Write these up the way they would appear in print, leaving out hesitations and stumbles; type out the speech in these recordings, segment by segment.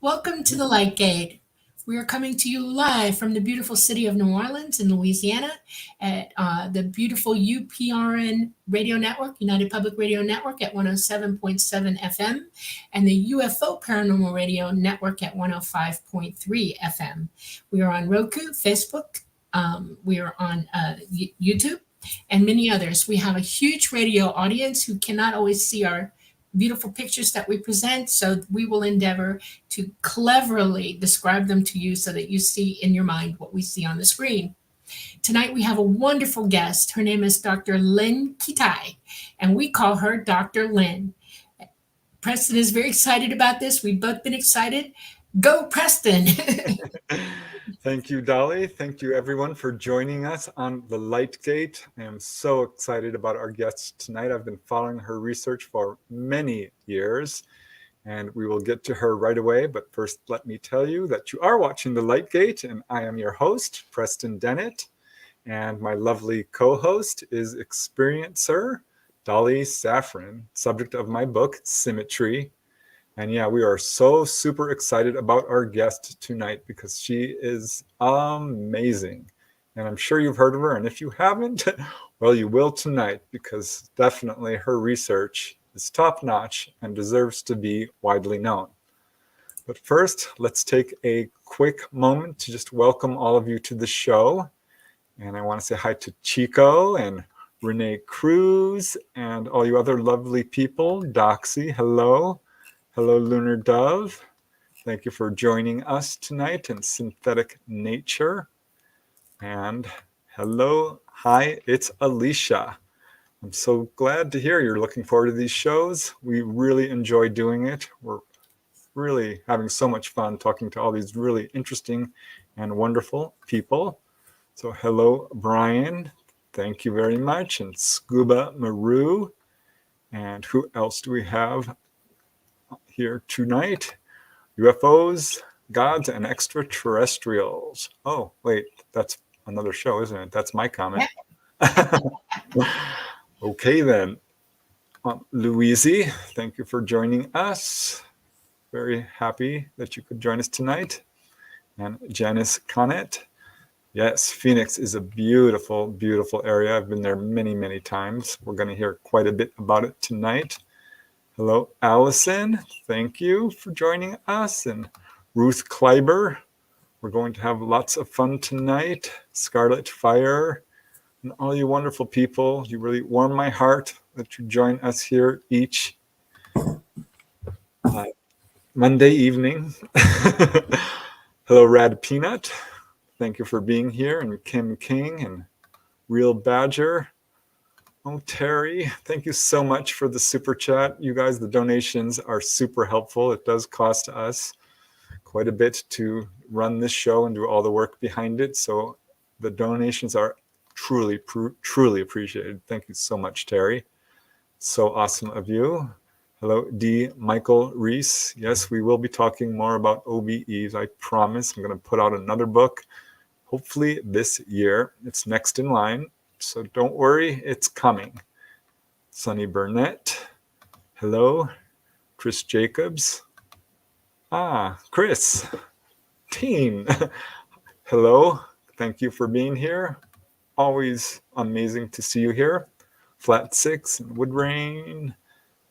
Welcome to the Light Gate. We are coming to you live from the beautiful city of New Orleans in Louisiana at the beautiful UPRN Radio Network, United Public Radio Network at 107.7 FM, and the UFO Paranormal Radio Network at 105.3 FM. We are on Roku, Facebook, we are on YouTube, and many others. We have a huge radio audience who cannot always see our beautiful pictures that we present, so we will endeavor to cleverly describe them to you so that you see in your mind what we see on the screen. Tonight we have a wonderful guest. Her name is Dr. Lynne Kitei, and we call her Dr. Lynne. Preston is very excited about this. We've both been excited. Go, Preston! Thank you, Dolly. Thank you, everyone, for joining us on the Light Gate. I am so excited about our guest tonight. I've been following her research for many years, and we will get to her right away. But first, let me tell you that you are watching the Light Gate, and I am your host, Preston Dennett, and my lovely co-host is experiencer Dolly Safran, subject of my book, Symmetry. And yeah, we are so super excited about our guest tonight because she is amazing. And I'm sure you've heard of her. And if you haven't, well, you will tonight, because definitely her research is top notch and deserves to be widely known. But first, let's take a quick moment to just welcome all of you to the show. And I want to say hi to Chico and Renee Cruz and all you other lovely people. Doxy, hello. Hello, Lunar Dove. Thank you for joining us tonight in Synthetic Nature. And hello, hi, it's Alicia. I'm so glad to hear you're looking forward to these shows. We really enjoy doing it. We're really having so much fun talking to all these really interesting and wonderful people. So hello, Brian. Thank you very much. And Scuba Maru. And who else do we have here tonight? UFOs, gods, and extraterrestrials. Oh, wait, that's another show, isn't it? That's my comment. Okay, then. Louise, thank you for joining us. Very happy that you could join us tonight. And Janice Connett. Yes, Phoenix is a beautiful, beautiful area. I've been there many, many times. We're going to hear quite a bit about it tonight. Hello, Allison. Thank you for joining us. And Ruth Kleiber. We're going to have lots of fun tonight. Scarlet Fire and all you wonderful people. You really warm my heart that you join us here each Monday evening. Hello, Rad Peanut. Thank you for being here. And Kim King and Real Badger. Oh, Terry, thank you so much for the super chat. You guys, the donations are super helpful. It does cost us quite a bit to run this show and do all the work behind it. So the donations are truly, truly appreciated. Thank you so much, Terry. So awesome of you. Hello, D. Michael Reese. Yes, we will be talking more about OBEs. I promise. I'm going to put out another book, hopefully this year. It's next in line. So don't worry, it's coming. Sonny Burnett. Hello. Chris Jacobs. Chris. Team. Hello. Thank you for being here. Always amazing to see you here. Flat Six and Wood Rain.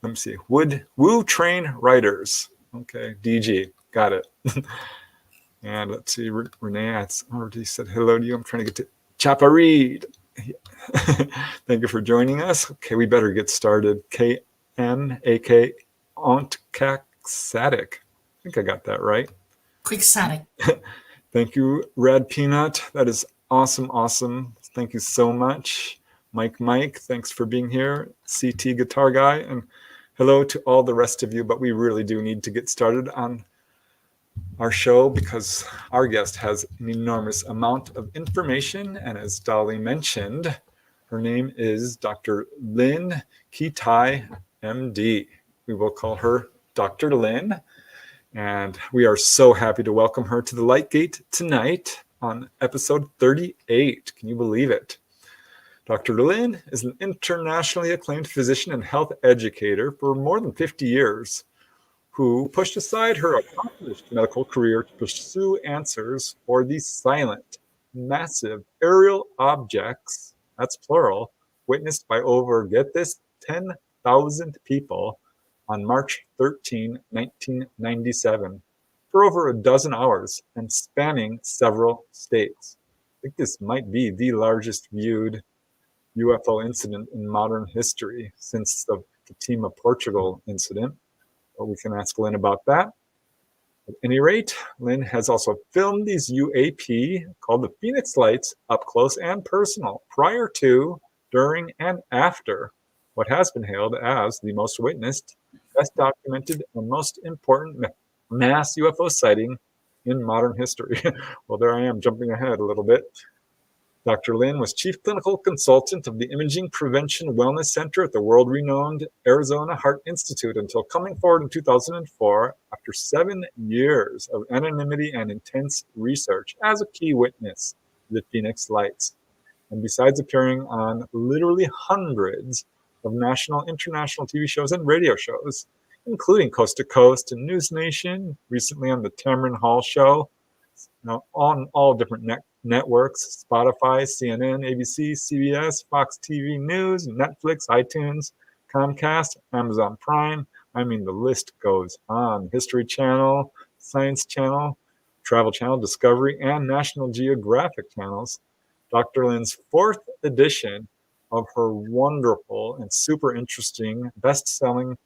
Let me see. Woo Train Riders. Okay, DG. Got it. And let's see. Renee, I already said hello to you. I'm trying to get to Chapareed. Thank you for joining us. Okay, we better get started. KM, aka Ontkaksatic. I think I got that right. Quixotic. Thank you, Rad Peanut. That is awesome, awesome. Thank you so much. Mike, thanks for being here. CT Guitar Guy, and hello to all the rest of you. But we really do need to get started on our show because our guest has an enormous amount of information. And as Dolly mentioned, her name is Dr. Lynne Kitei MD. We will call her Dr. Lynne. And we are so happy to welcome her to the Light Gate tonight on episode 38. Can you believe it? Dr. Lynne is an internationally acclaimed physician and health educator for more than 50 years, who pushed aside her accomplished medical career to pursue answers for these silent, massive aerial objects, that's plural, witnessed by over, get this, 10,000 people on March 13, 1997, for over a dozen hours and spanning several states. I think this might be the largest viewed UFO incident in modern history since the Fatima, Portugal incident. But we can ask Lynne about that. At any rate, Lynne has also filmed these UAP called the Phoenix Lights up close and personal prior to, during, and after what has been hailed as the most witnessed, best documented, and most important mass UFO sighting in modern history. Well, there I am jumping ahead a little bit. Dr. Lynne was chief clinical consultant of the Imaging Prevention Wellness Center at the world-renowned Arizona Heart Institute until coming forward in 2004 after 7 years of anonymity and intense research as a key witness to the Phoenix Lights. And besides appearing on literally hundreds of national, international TV shows and radio shows, including Coast to Coast and News Nation, recently on the Tamron Hall Show, on all different networks, Spotify, CNN, ABC, CBS, Fox TV News, Netflix, iTunes, Comcast, Amazon Prime. I mean, the list goes on. History Channel, Science Channel, Travel Channel, Discovery, and National Geographic channels. Dr. Lynne's 4th edition of her wonderful and super interesting best-selling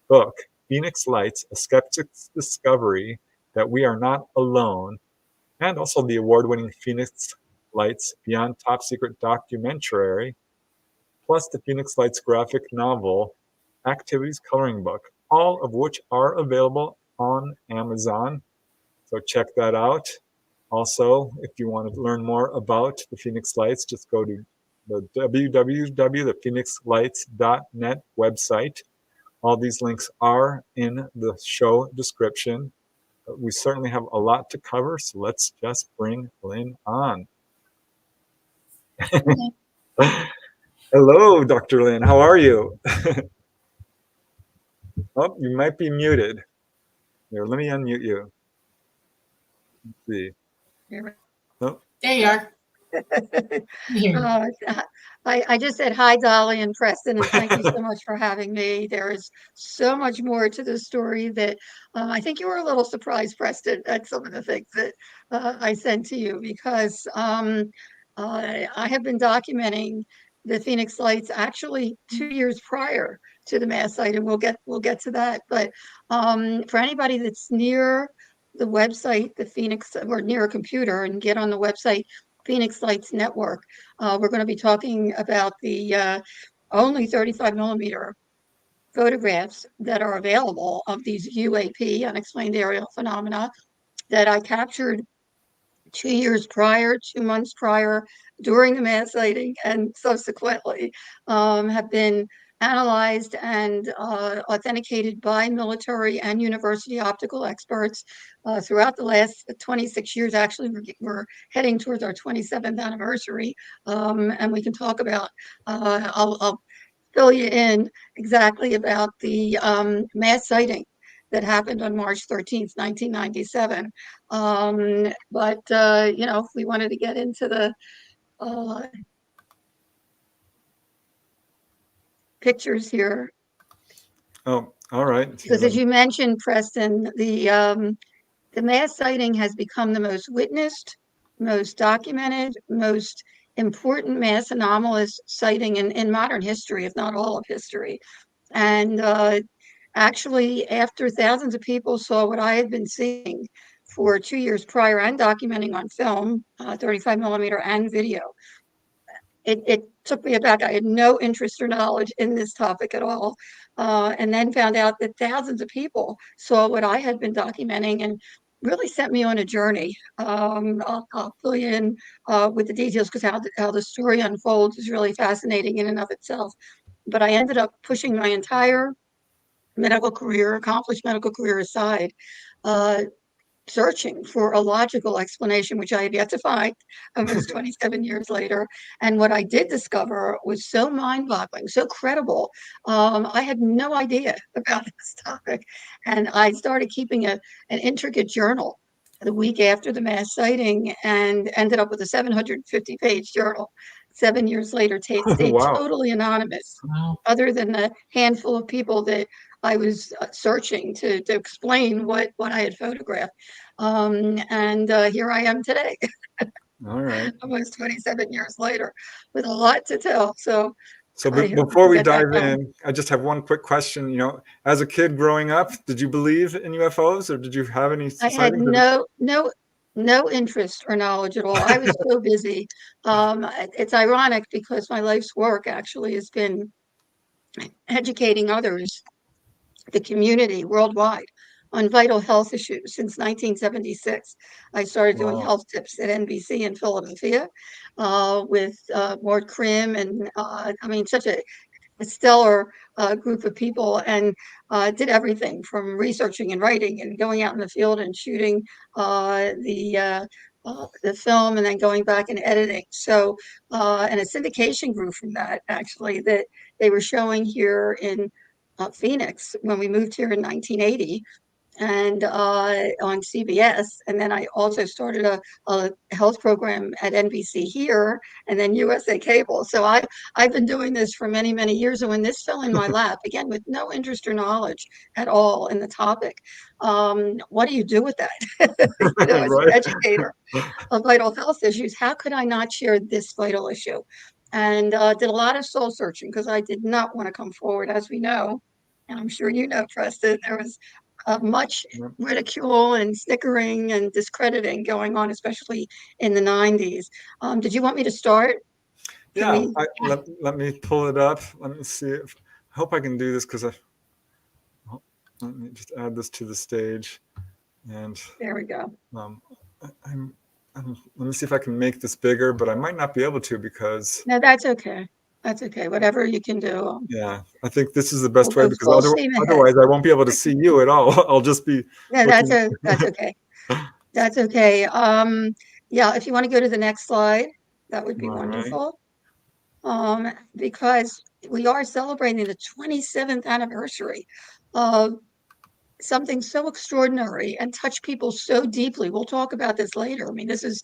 book, Phoenix Lights, A Skeptic's Discovery That We Are Not Alone, and also the award-winning Phoenix Lights Beyond Top Secret documentary, plus the Phoenix Lights graphic novel, Activities Coloring Book, all of which are available on Amazon. So check that out. Also, if you want to learn more about the Phoenix Lights, just go to the www.thephoenixlights.net website. All these links are in the show description. We certainly have a lot to cover, so let's just bring Lynne on. Hello, Dr. Lynne. How are you? Oh, you might be muted. Here, let me unmute you. Let's see. Oh. There you are. I just said hi, Dolly and Preston, and thank you so much for having me. There is so much more to the story that I think you were a little surprised, Preston, at some of the things that I sent to you, because I have been documenting the Phoenix Lights actually 2 years prior to the mass sighting. We'll get to that, but for anybody that's near the website, the Phoenix, or near a computer, and get on the website Phoenix Lights Network. We're going to be talking about the only 35 millimeter photographs that are available of these UAP, unexplained aerial phenomena, that I captured 2 years prior, 2 months prior, during the mass sighting, and subsequently have been analyzed and authenticated by military and university optical experts throughout the last 26 years. Actually, we're heading towards our 27th anniversary, and we can talk about, I'll fill you in exactly about the mass sighting that happened on March 13th, 1997. But if we wanted to get into the pictures here. Oh, all right. Because as you mentioned, Preston, the mass sighting has become the most witnessed, most documented, most important mass anomalous sighting in modern history, if not all of history. And actually, after thousands of people saw what I had been seeing for 2 years prior and documenting on film, 35 millimeter and video, it took me aback. I had no interest or knowledge in this topic at all. And then found out that thousands of people saw what I had been documenting, and really sent me on a journey. I'll fill you in with the details, because how the story unfolds is really fascinating in and of itself. But I ended up pushing my entire accomplished medical career aside, searching for a logical explanation, which I have yet to find almost 27 years later. And what I did discover was so mind-boggling, so credible. I had no idea about this topic. And I started keeping an intricate journal the week after the mass sighting and ended up with a 750-page journal. 7 years later, stayed Wow. totally anonymous, Wow. other than the handful of people that I was searching to explain what I had photographed. And here I am today, All right. almost 27 years later, with a lot to tell. So So I hope before we get that dive going. in, I just have one quick question. You know, as a kid growing up, did you believe in UFOs, or did you have any I had sightings? no interest or knowledge at all. I was so busy. It's ironic because my life's work actually has been educating others, the community worldwide, on vital health issues since 1976. I started doing Wow. health tips at NBC in Philadelphia with Mort Krim, and I mean, such a stellar group of people, and did everything from researching and writing and going out in the field and shooting the film and then going back and editing. So, and a syndication grew from that, actually, that they were showing here in Phoenix when we moved here in 1980, and on CBS. And then I also started a health program at NBC here, and then USA Cable. So I've been doing this for many, many years. And when this fell in my lap, again, with no interest or knowledge at all in the topic, what do you do with that? As an Right. educator of vital health issues, how could I not share this vital issue? And did a lot of soul searching because I did not want to come forward, as we know, and I'm sure you know, Preston, there was much Yep. ridicule and snickering and discrediting going on, especially in the 90s. Did you want me to start? Can Yeah, we? let me pull it up. Let me see if I hope I can do this because let me just add this to the stage, and There we go. I'm let me see if I can make this bigger, but I might not be able to because No, that's okay. That's okay. Whatever you can do. yeah, I think this is the best We'll way go because full steam ahead. otherwise I won't be able to see you at all. I'll just be No, looking. that's okay. That's okay. Yeah, if you want to go to the next slide, that would be All right. wonderful. Because we are celebrating the 27th anniversary of something so extraordinary and touch people so deeply. We'll talk about this later. I mean, this is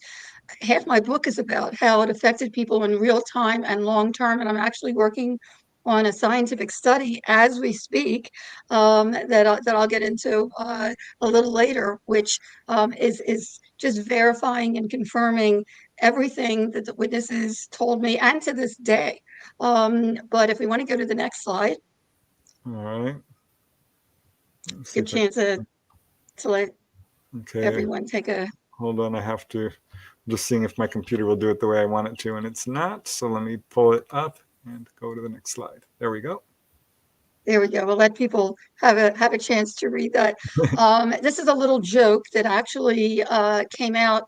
half my book is about how it affected people in real time and long term. And I'm actually working on a scientific study as we speak that I'll get into a little later, which is just verifying and confirming everything that the witnesses told me, and to this day. But if we want to go to the next slide, All right. Let's see give a chance to let okay. everyone take a. Hold on, I have to. I'm just seeing if my computer will do it the way I want it to, and it's not. So let me pull it up and go to the next slide. There we go. There we go. We'll let people have a chance to read that. This is a little joke that actually came out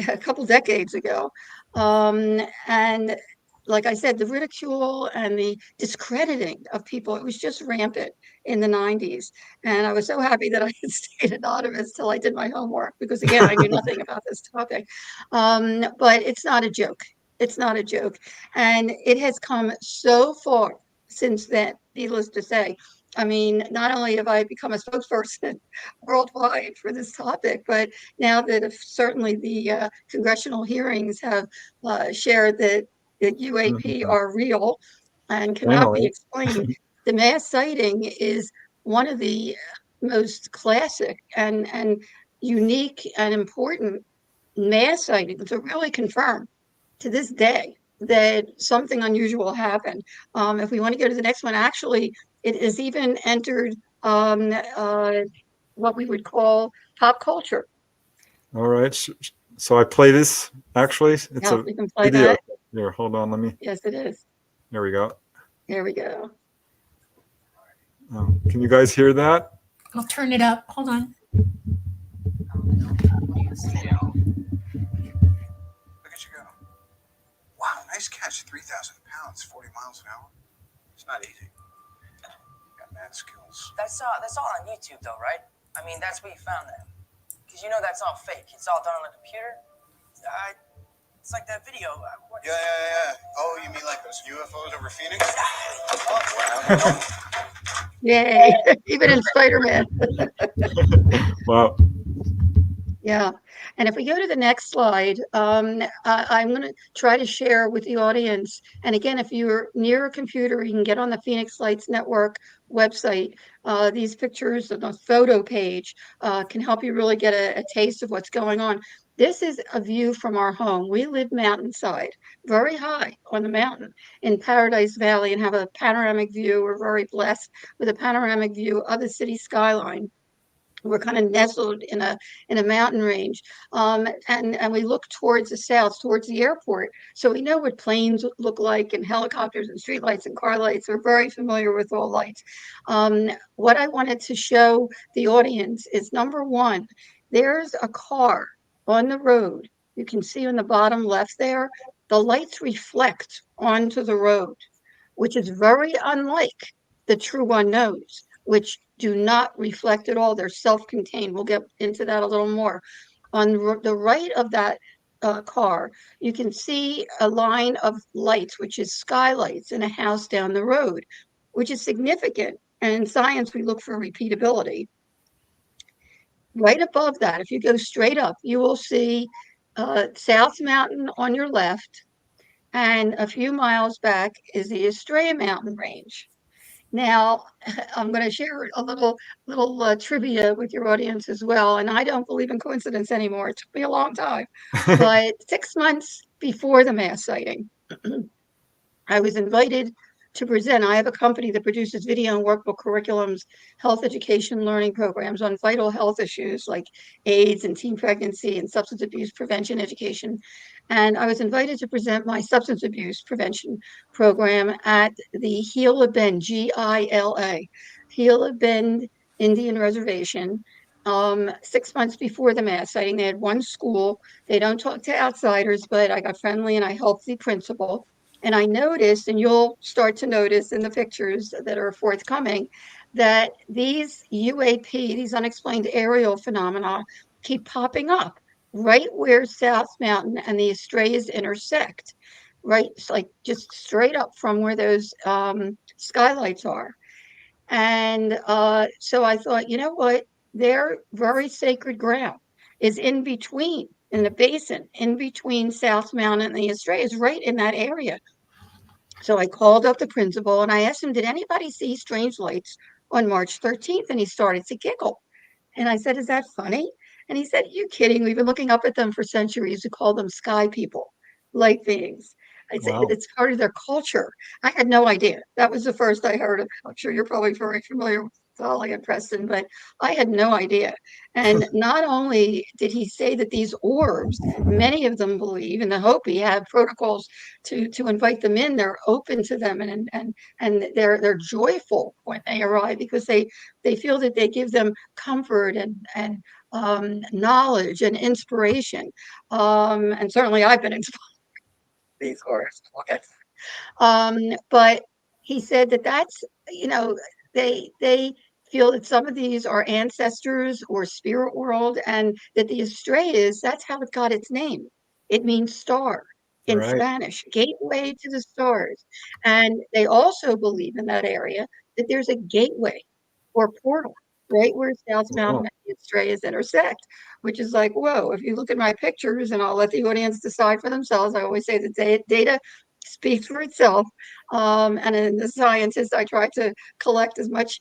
a couple decades ago. And like I said, the ridicule and the discrediting of people, it was just rampant in the 90s. And I was so happy that I had stayed anonymous till I did my homework, because again, I knew nothing about this topic. But it's not a joke. It's not a joke. And it has come so far since then, needless to say. I mean, not only have I become a spokesperson worldwide for this topic, but now that certainly the congressional hearings have shared that UAP are real and cannot be Finally. explained, the mass sighting is one of the most classic and unique and important mass sightings to really confirm to this day that something unusual happened. If we want to go to the next one, actually, it has even entered what we would call pop culture. All right. So I play this. Actually, it's Yeah, a we can play video. that. Here, hold on. Let me. Yes, it is. There we go. There we go. Can you guys hear that? I'll turn it up. Hold on. Look at you go. Wow, nice catch. 3,000 pounds, 40 miles an hour. It's not easy. Got mad skills. That's all on YouTube, though, right? I mean, that's where you found that. Because you know that's all fake. It's all done on a computer. It's like that video. Yeah. Oh, you mean like those UFOs over Phoenix? Yay! Even in Spider-Man. Wow. Yeah. And if we go to the next slide, I'm going to try to share with the audience. And again, if you're near a computer, you can get on the Phoenix Lights Network website. These pictures of the photo page can help you really get a taste of what's going on. This is a view from our home. We live mountainside, very high on the mountain in Paradise Valley, and have a panoramic view. We're very blessed with a panoramic view of the city skyline. We're kind of nestled in a mountain range, and we look towards the south, towards the airport. So we know what planes look like, and helicopters, and streetlights, and car lights. We're very familiar with all lights. What I wanted to show the audience is, number one, there's a car on the road. You can see on the bottom left there, the lights reflect onto the road, which is very unlike the true unknowns, which do not reflect at all. They're self-contained. We'll get into that a little more. On the right of that car, you can see a line of lights, which is skylights in a house down the road, which is significant. And in science, we look for repeatability. Right above that, if you go straight up, you will see South Mountain on your left, and a few miles back is the Estrella Mountain Range. Now, I'm going to share a little trivia with your audience as well. And I don't believe in coincidence anymore. It took me a long time. But 6 months before the mass sighting, I was invited to present. I have a company that produces video and workbook curriculums, health education learning programs on vital health issues like AIDS and teen pregnancy and substance abuse prevention education. And I was invited to present my substance abuse prevention program at the Gila Bend, Gila, Gila Bend Indian Reservation. 6 months before the mass sighting. They had one school. They don't talk to outsiders, but I got friendly and I helped the principal. And I noticed, and you'll start to notice in the pictures that are forthcoming, that these UAP, these unexplained aerial phenomena, keep popping up right where South Mountain and the Estrellas intersect, right? It's like just straight up from where those skylights are. And so I thought, you know what? Their very sacred ground is in between, in the basin, in between South Mountain and the Estrellas, right in that area. So I called up the principal and I asked him, did anybody see strange lights on March 13th? And he started to giggle. And I said, is that funny? And he said, you kidding? We've been looking up at them for centuries. We call them sky people, light beings. I said, Wow. it's part of their culture. I had no idea. That was the first I heard of. I'm sure you're probably very familiar with Dolly and Preston, but I had no idea. And not only did he say that these orbs, many of them believe, and the Hopi have protocols to invite them in. They're open to them, and they're joyful when they arrive, because they feel that they give them comfort and knowledge and inspiration. And certainly I've been inspired these horrors. But he said that that's, they feel that some of these are ancestors or spirit world, and that the Estrellas, that's how it got its name. It means star in Right. Spanish, gateway to the stars. And they also believe in that area that there's a gateway or portal right where South Mountain and the Estrellas intersect, which is like, whoa, if you look at my pictures, and I'll let the audience decide for themselves. I always say that data speaks for itself. And as a scientist, I tried to collect as much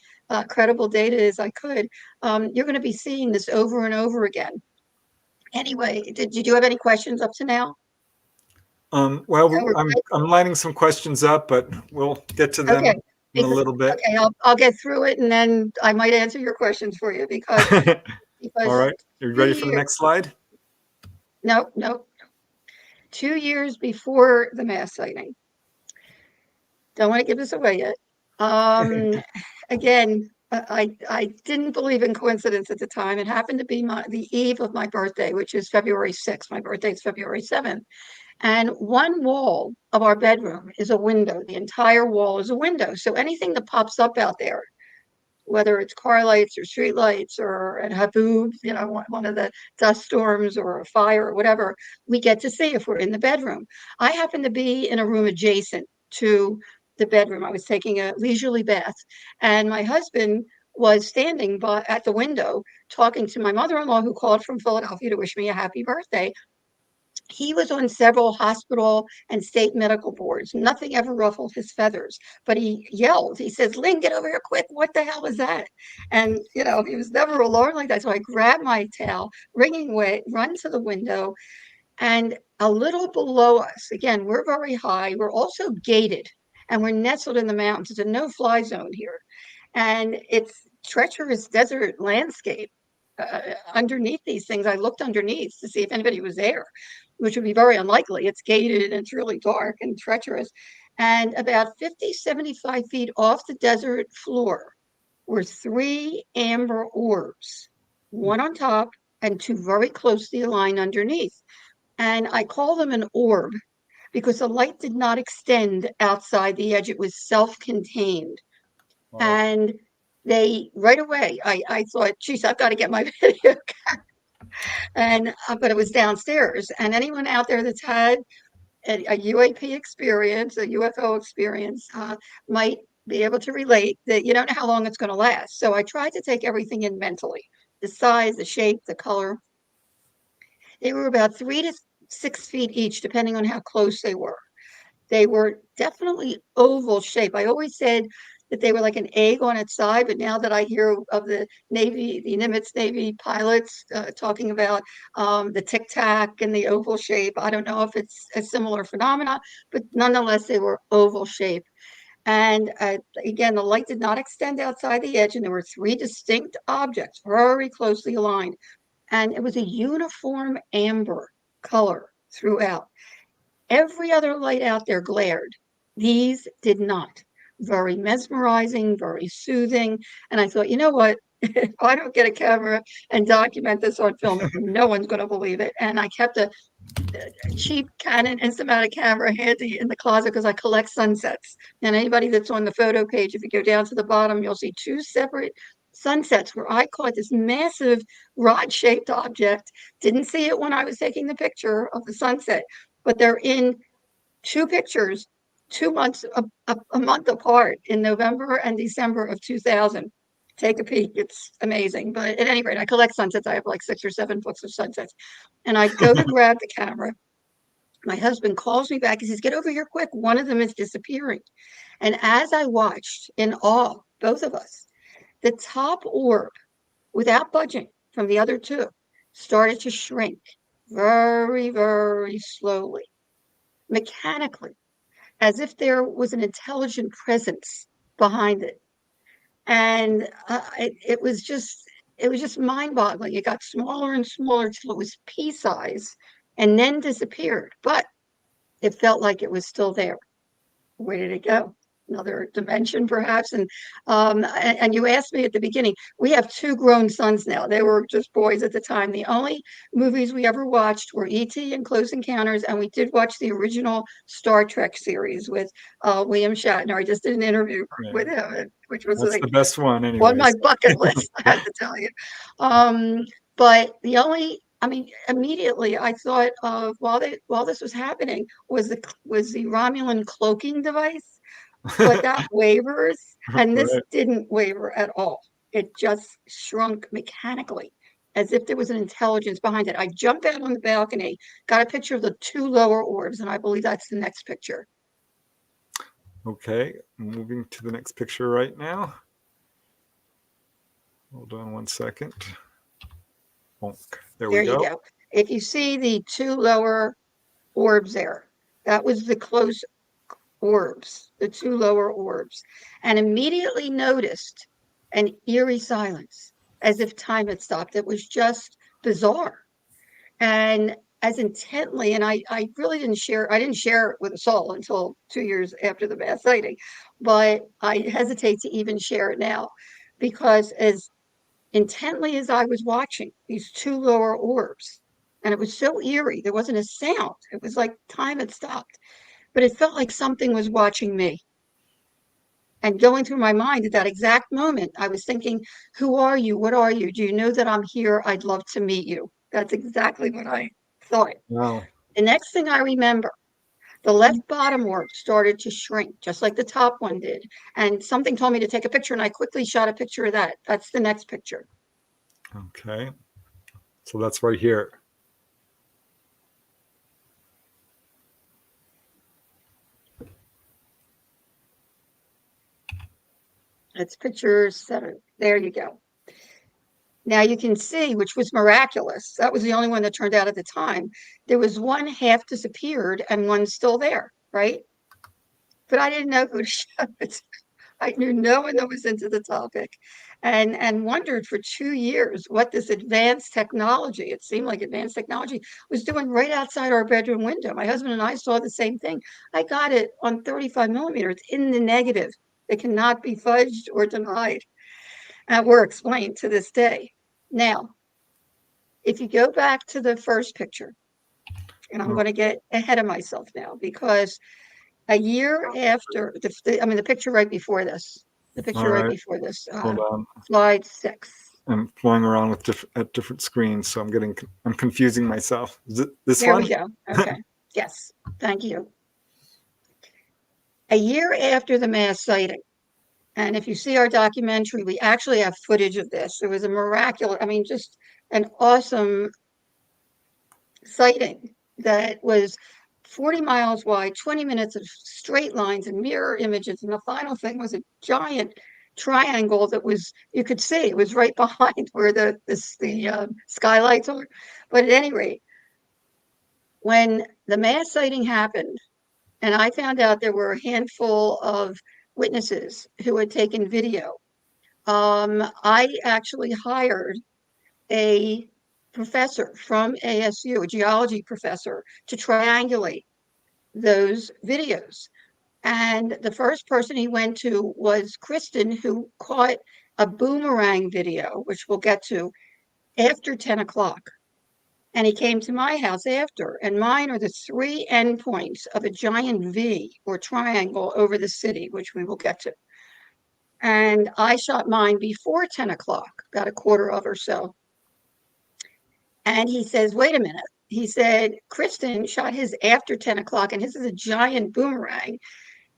credible data as I could. You're going to be seeing this over and over again. Anyway, did you have any questions up to now? Well, I'm lining some questions up, but we'll get to them in a little bit. Okay, I'll get through it, and then I might answer your questions for you, because all right. Are you ready for the next slide? No. 2 years before the mass sighting. Don't want to give this away yet. Again, I didn't believe in coincidence at the time. It happened to be the eve of my birthday, which is February 6th. My birthday is February 7th. And one wall of our bedroom is a window. The entire wall is a window. So anything that pops up out there whether it's car lights or street lights or at Haboob, one of the dust storms or a fire or whatever, we get to see if we're in the bedroom. I happen to be in a room adjacent to the bedroom. I was taking a leisurely bath, and my husband was standing at the window talking to my mother-in-law, who called from Philadelphia to wish me a happy birthday. He was on several hospital and state medical boards. Nothing ever ruffled his feathers, but he yelled. He says, "Lynn, get over here quick. What the hell was that?" And, he was never alarmed like that. So I grabbed my towel, wringing wet, run to the window, and a little below us, again, we're very high. We're also gated, and we're nestled in the mountains. It's a no-fly zone here. And it's treacherous desert landscape. Underneath these things, I looked underneath to see if anybody was there, which would be very unlikely. It's gated and it's really dark and treacherous. And about 50, 75 feet off the desert floor were 3 amber orbs, one on top and 2 very closely aligned underneath. And I call them an orb because the light did not extend outside the edge. It was self-contained. Wow. And they, right away, I thought, geez, I've got to get my video camera. But it was downstairs. And anyone out there that's had a UAP experience, a UFO experience, might be able to relate that you don't know how long it's going to last. So I tried to take everything in mentally, the size, the shape, the color. They were about 3 to 6 feet each, depending on how close they were. They were definitely oval shape. I always said that they were like an egg on its side, but now that I hear of the Navy, the Nimitz Navy pilots talking about the tic tac and the oval shape, I don't know if it's a similar phenomena, but nonetheless, they were oval shape. And again, the light did not extend outside the edge, and there were 3 distinct objects, very closely aligned. And it was a uniform amber color throughout. Every other light out there glared. These did not. Very mesmerizing, very soothing. And I thought, you know what? If I don't get a camera and document this on film, no one's going to believe it. And I kept a cheap Canon Instamatic camera handy in the closet because I collect sunsets. And anybody that's on the photo page, if you go down to the bottom, you'll see 2 separate sunsets where I caught this massive rod-shaped object. Didn't see it when I was taking the picture of the sunset, but they're in 2 pictures, 2 months, a month apart, in November and December of 2000. Take a peek. It's amazing. But at any rate, I collect sunsets. I have like 6 or 7 books of sunsets. And I go to grab the camera. My husband calls me back. He says, "Get over here quick. One of them is disappearing." And as I watched in awe, both of us, the top orb, without budging from the other 2, started to shrink very, very slowly, mechanically, as if there was an intelligent presence behind it. And it was just mind-boggling. It got smaller and smaller till it was pea size and then disappeared. But it felt like it was still there. Where did it go? Another dimension, perhaps. And you asked me at the beginning, we have 2 grown sons now. They were just boys at the time. The only movies we ever watched were E.T. and Close Encounters, and we did watch the original Star Trek series with William Shatner. I just did an interview with him, which was That's like the best one anyway. on my bucket list, I have to tell you. But the only, immediately I thought of, while this was happening, was the Romulan cloaking device. But that wavers, and this Right. didn't waver at all. It just shrunk mechanically, as if there was an intelligence behind it. I jumped out on the balcony, got a picture of the 2 lower orbs, and I believe that's the next picture. Okay, moving to the next picture right now. Hold on one second. Bonk. There we There you go. go. If you see the 2 lower orbs there, that was the close orbs, the 2 lower orbs, and immediately noticed an eerie silence, as if time had stopped. It was just bizarre. And as intently, and I really didn't share it with us all until 2 years after the mass sighting, but I hesitate to even share it now, because as intently as I was watching these 2 lower orbs, and it was so eerie, there wasn't a sound. It was like time had stopped. But it felt like something was watching me. And going through my mind at that exact moment, I was thinking, who are you? What are you? Do you know that I'm here? I'd love to meet you. That's exactly what I thought. Wow. The next thing I remember, the left bottom work started to shrink, just like the top one did. And something told me to take a picture, and I quickly shot a picture of that. That's the next picture. Okay. So that's right here. It's picture 7. There you go. Now you can see, which was miraculous. That was the only one that turned out at the time. There was one half disappeared and one still there, right? But I didn't know who to show it. I knew no one that was into the topic, and wondered for 2 years what this advanced technology, it seemed like advanced technology, was doing right outside our bedroom window. My husband and I saw the same thing. I got it on 35 millimeter. It's in the negative. It cannot be fudged or denied. Were explained to this day. Now, if you go back to the first picture, and I'm going to get ahead of myself now, because a year after, the picture right before this, All right. Hold on. slide 6. I'm flying around with at different screens, so I'm confusing myself. Is it this There one? we go. Okay. Yes. Thank you. A year after the mass sighting, and if you see our documentary, we actually have footage of this. It was a miraculous, just an awesome sighting that was 40 miles wide, 20 minutes of straight lines and mirror images. And the final thing was a giant triangle that you could see, it was right behind where the skylights are. But at any rate, when the mass sighting happened, and I found out there were a handful of witnesses who had taken video, I actually hired a professor from ASU, a geology professor, to triangulate those videos. And the first person he went to was Preston, who caught a boomerang video, which we'll get to, after 10 o'clock. And he came to my house after, and mine are the 3 endpoints of a giant V or triangle over the city, which we will get to. And I shot mine before 10 o'clock, about a quarter of or so. And he says, wait a minute. He said, Preston shot his after 10 o'clock, and his is a giant boomerang.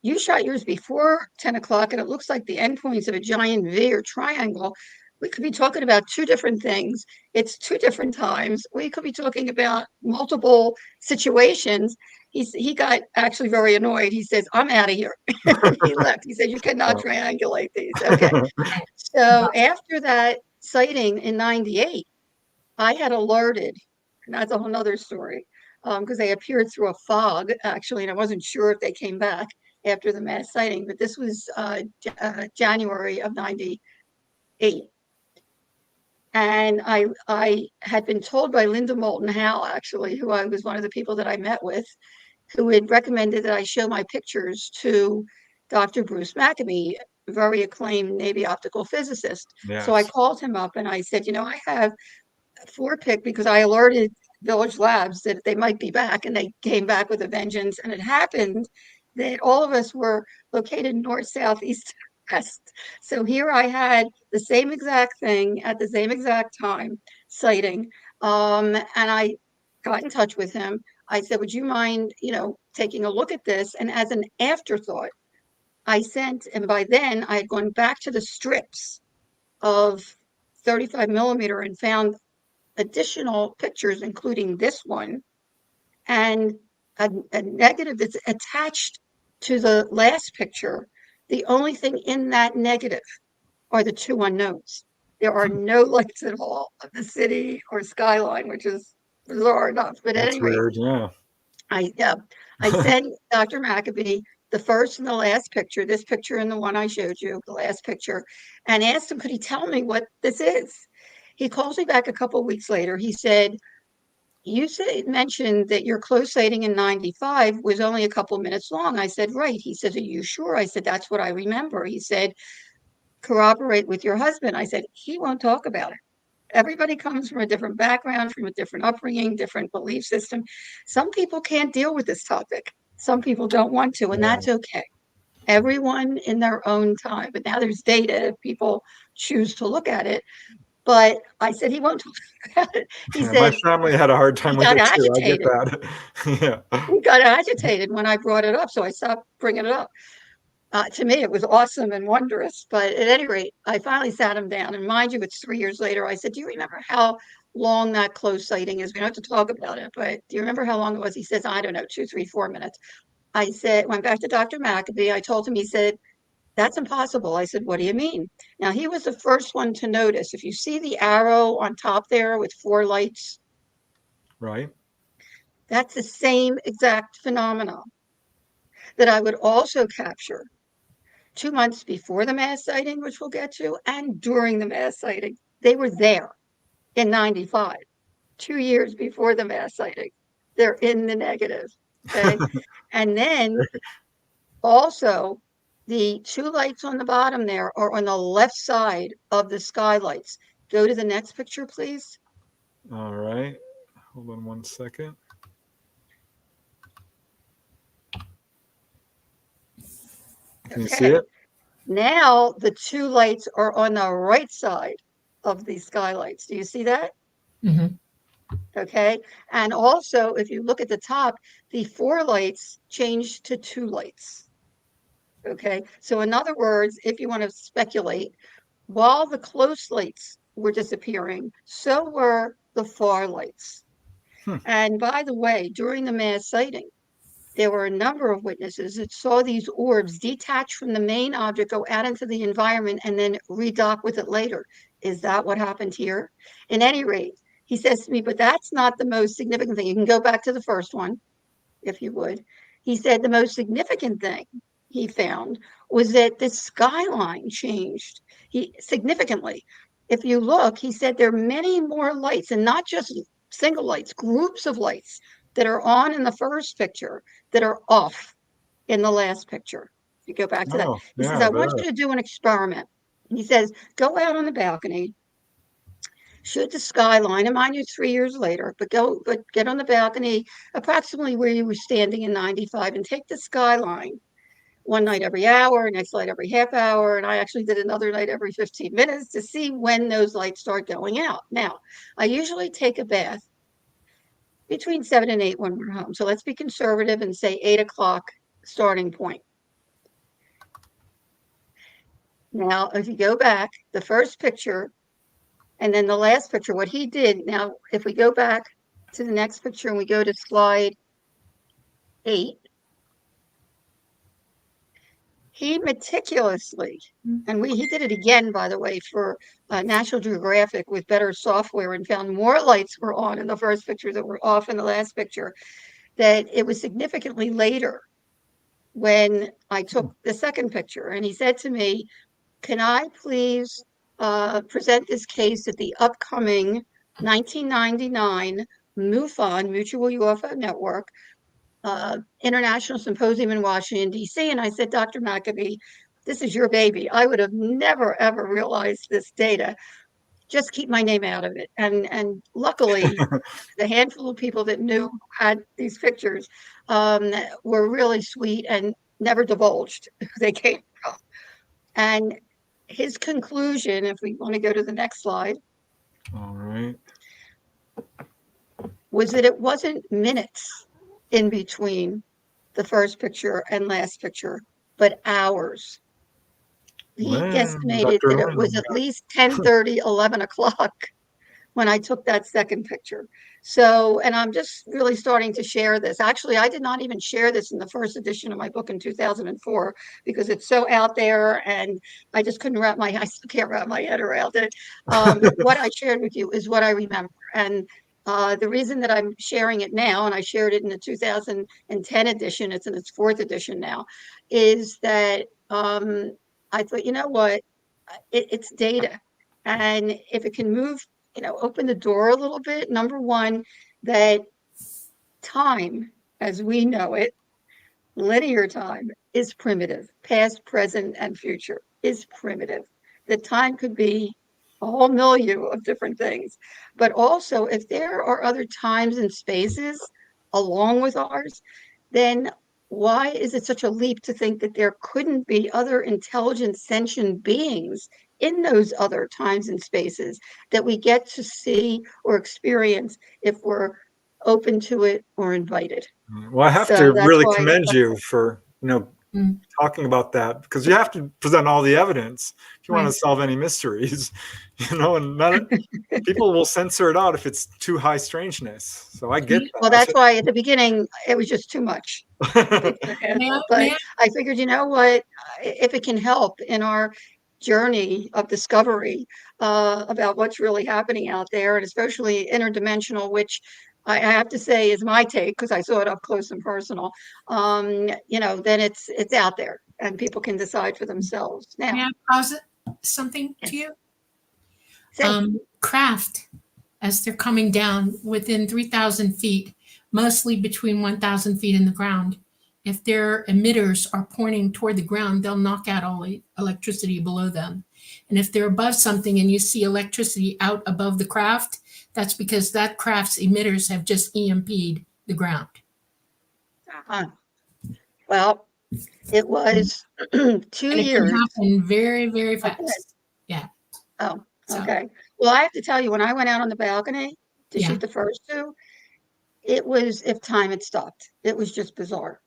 You shot yours before 10 o'clock, and it looks like the endpoints of a giant V or triangle. We could be talking about 2 different things. It's 2 different times. We could be talking about multiple situations. He got actually very annoyed. He says, I'm out of here. He left. He said, you cannot triangulate these. Okay. So after that sighting in 98, I had alerted, and that's a whole nother story, because they appeared through a fog, actually, and I wasn't sure if they came back after the mass sighting, but this was January of 98. And I had been told by Linda Moulton Howe, actually, who I was one of the people that I met with, who had recommended that I show my pictures to Dr. Bruce McAbee, very acclaimed Navy optical physicist. Yes. So I called him up and I said, I have 4 pic, because I alerted Village Labs that they might be back, and they came back with a vengeance. And it happened that all of us were located north, south, east, west. So here I had the same exact thing at the same exact time, sighting. And I got in touch with him. I said, would you mind, taking a look at this? And as an afterthought, I sent, and by then I had gone back to the strips of 35 millimeter and found additional pictures, including this one, and a negative that's attached to the last picture. The only thing in that negative are the 2 unknowns. There are no lights at all of the city or skyline, which is bizarre enough. But That's anyway, weird, yeah. I sent Dr. McAbee the first and the last picture, this picture and the one I showed you, the last picture, and asked him, could he tell me what this is? He calls me back a couple of weeks later. He said, you mentioned that your close sighting in 95 was only a couple of minutes long. I said, right. He said, are you sure? I said, that's what I remember. He said, corroborate with your husband. I said, he won't talk about it. Everybody comes from a different background, from a different upbringing, different belief system. Some people can't deal with this topic. Some people don't want to, and that's okay. everyone in their own time. But now there's data if people choose to look at it. But I said he won't talk about it. He Yeah, my said family had a hard time he with got it too. I get agitated. that. Yeah. He got agitated when I brought it up, so I stopped bringing it up. To me, it was awesome and wondrous. But at any rate, I finally sat him down. And mind you, it's 3 years later. I said, do you remember how long that close sighting is? We don't have to talk about it, but do you remember how long it was? He says, I don't know, 2, 3, 4 minutes. I said, went back to Dr. McAbee. I told him, he said, that's impossible. I said, what do you mean? Now, he was the first one to notice. If you see the arrow on top there with 4 lights, Right. that's the same exact phenomenon that I would also capture 2 months before the mass sighting, which we'll get to, and during the mass sighting. They were there in 95, 2 years before the mass sighting. They're in the negative. Okay. And then also, the 2 lights on the bottom there are on the left side of the skylights. Go to the next picture, please. All right. Hold on one second. Can you see Okay. it? Now the 2 lights are on the right side of the skylights. Do you see that? Mhm. Okay. And also, if you look at the top, the 4 lights changed to 2 lights. Okay. So, in other words, if you want to speculate, while the close lights were disappearing, so were the far lights. And by the way, during the mass sighting, there were a number of witnesses that saw these orbs detach from the main object, go out into the environment, and then redock with it later. Is that what happened here? At any rate, he says to me, but that's not the most significant thing. You can go back to the first one, if you would. He said the most significant thing he found was that the skyline changed significantly. If you look, he said there are many more lights, and not just single lights, groups of lights that are on in the first picture that are off in the last picture. If you go back to that, Oh, he says, yeah, I want there. you to do an experiment. He says, go out on the balcony, shoot the skyline, and mind you, 3 years later, but get on the balcony approximately where you were standing in 95 and take the skyline one night every hour, next night every half hour, and I actually did another night every 15 minutes to see when those lights start going out. Now, I usually take a bath between 7 and 8 when we're home. So let's be conservative and say 8 o'clock starting point. Now, if you go back, the first picture and then the last picture, what he did, now, if we go back to the next picture and we go to slide 8, he meticulously, and he did it again, by the way, for National Geographic with better software, and found more lights were on in the first picture that were off in the last picture, that it was significantly later when I took the second picture. And he said to me, can I please present this case at the upcoming 1999 MUFON, Mutual UFO Network, International Symposium in Washington, D.C. And I said, Dr. McAbee, this is your baby. I would have never, ever realized this data. Just keep my name out of it. And luckily, the handful of people that knew had these pictures were really sweet and never divulged who they came from. And his conclusion, if we want to go to the next slide, All right. was that it wasn't minutes in between the first picture and last picture, but hours. He Well, estimated Dr. that it Lynne, was at least 10:30, 11 o'clock when I took that second picture. So, and I'm just really starting to share this. Actually, I did not even share this in the first edition of my book in 2004 because it's so out there and I just couldn't I still can't wrap my head around it. What I shared with you is what I remember. And the reason that I'm sharing it now, and I shared it in the 2010 edition, it's in its 4th edition now, is that I thought, you know what, it's data. And if it can move, open the door a little bit, number one, that time as we know it, linear time, is primitive. Past, present, and future is primitive. The time could be a whole milieu of different things. But also, if there are other times and spaces along with ours, then why is it such a leap to think that there couldn't be other intelligent sentient beings in those other times and spaces that we get to see or experience if we're open to it or invited? Well, I have So to that's really why commend you for, Mm. talking about that, because you have to present all the evidence if you want to Right. solve any mysteries, and people will censor it out if it's too high strangeness. So I get Well, that's why at the beginning it was just too much. that. But I figured, you know what, if it can help in our journey of discovery about what's really happening out there, and especially interdimensional, which I have to say is my take because I saw it up close and personal. Then it's out there and people can decide for themselves. May Now, I posit something to you? say, Craft, as they're coming down within 3,000 feet, mostly between 1,000 feet in the ground, if their emitters are pointing toward the ground, they'll knock out all the electricity below them. And if they're above something and you see electricity out above the craft, that's because that craft's emitters have just EMP'd the ground. well, it was 2 And it can years. happen very, very Okay. fast. Yeah. Oh, So, okay. Well, I have to tell you, when I went out on the balcony to Yeah. shoot the first two, it was if time had stopped. It was just bizarre.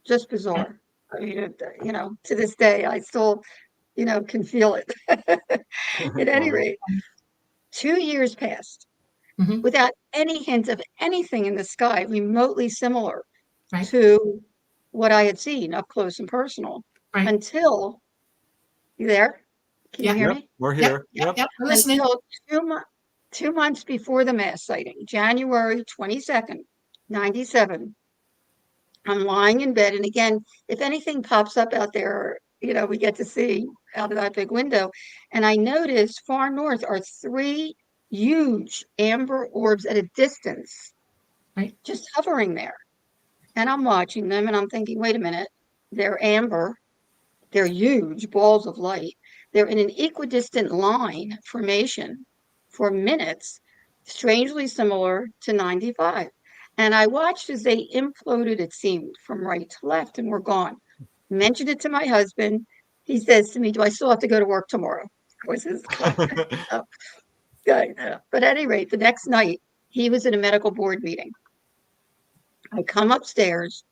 Just bizarre. I mean, to this day, I still, can feel it. At any Wow. rate, 2 years passed Mhm. without any hint of anything in the sky remotely similar Right. to what I had seen up close and personal Right. until, you there? Can you Yeah. hear Yep, me? we're Yep. here. Yep. Yep. Yep. We're listening. Until 2 months before the mass sighting, January 22nd, 97. I'm lying in bed. And again, if anything pops up out there, we get to see out of that big window. And I notice far north are 3 huge amber orbs at a distance, Right. just hovering there. And I'm watching them and I'm thinking, wait a minute, they're amber. They're huge balls of light. They're in an equidistant line formation for minutes, strangely similar to 95. And I watched as they imploded, it seemed, from right to left and were gone. Mentioned it to my husband. He says to me, do I still have to go to work tomorrow? Was his comment. But at any rate, the next night, he was in a medical board meeting. I come upstairs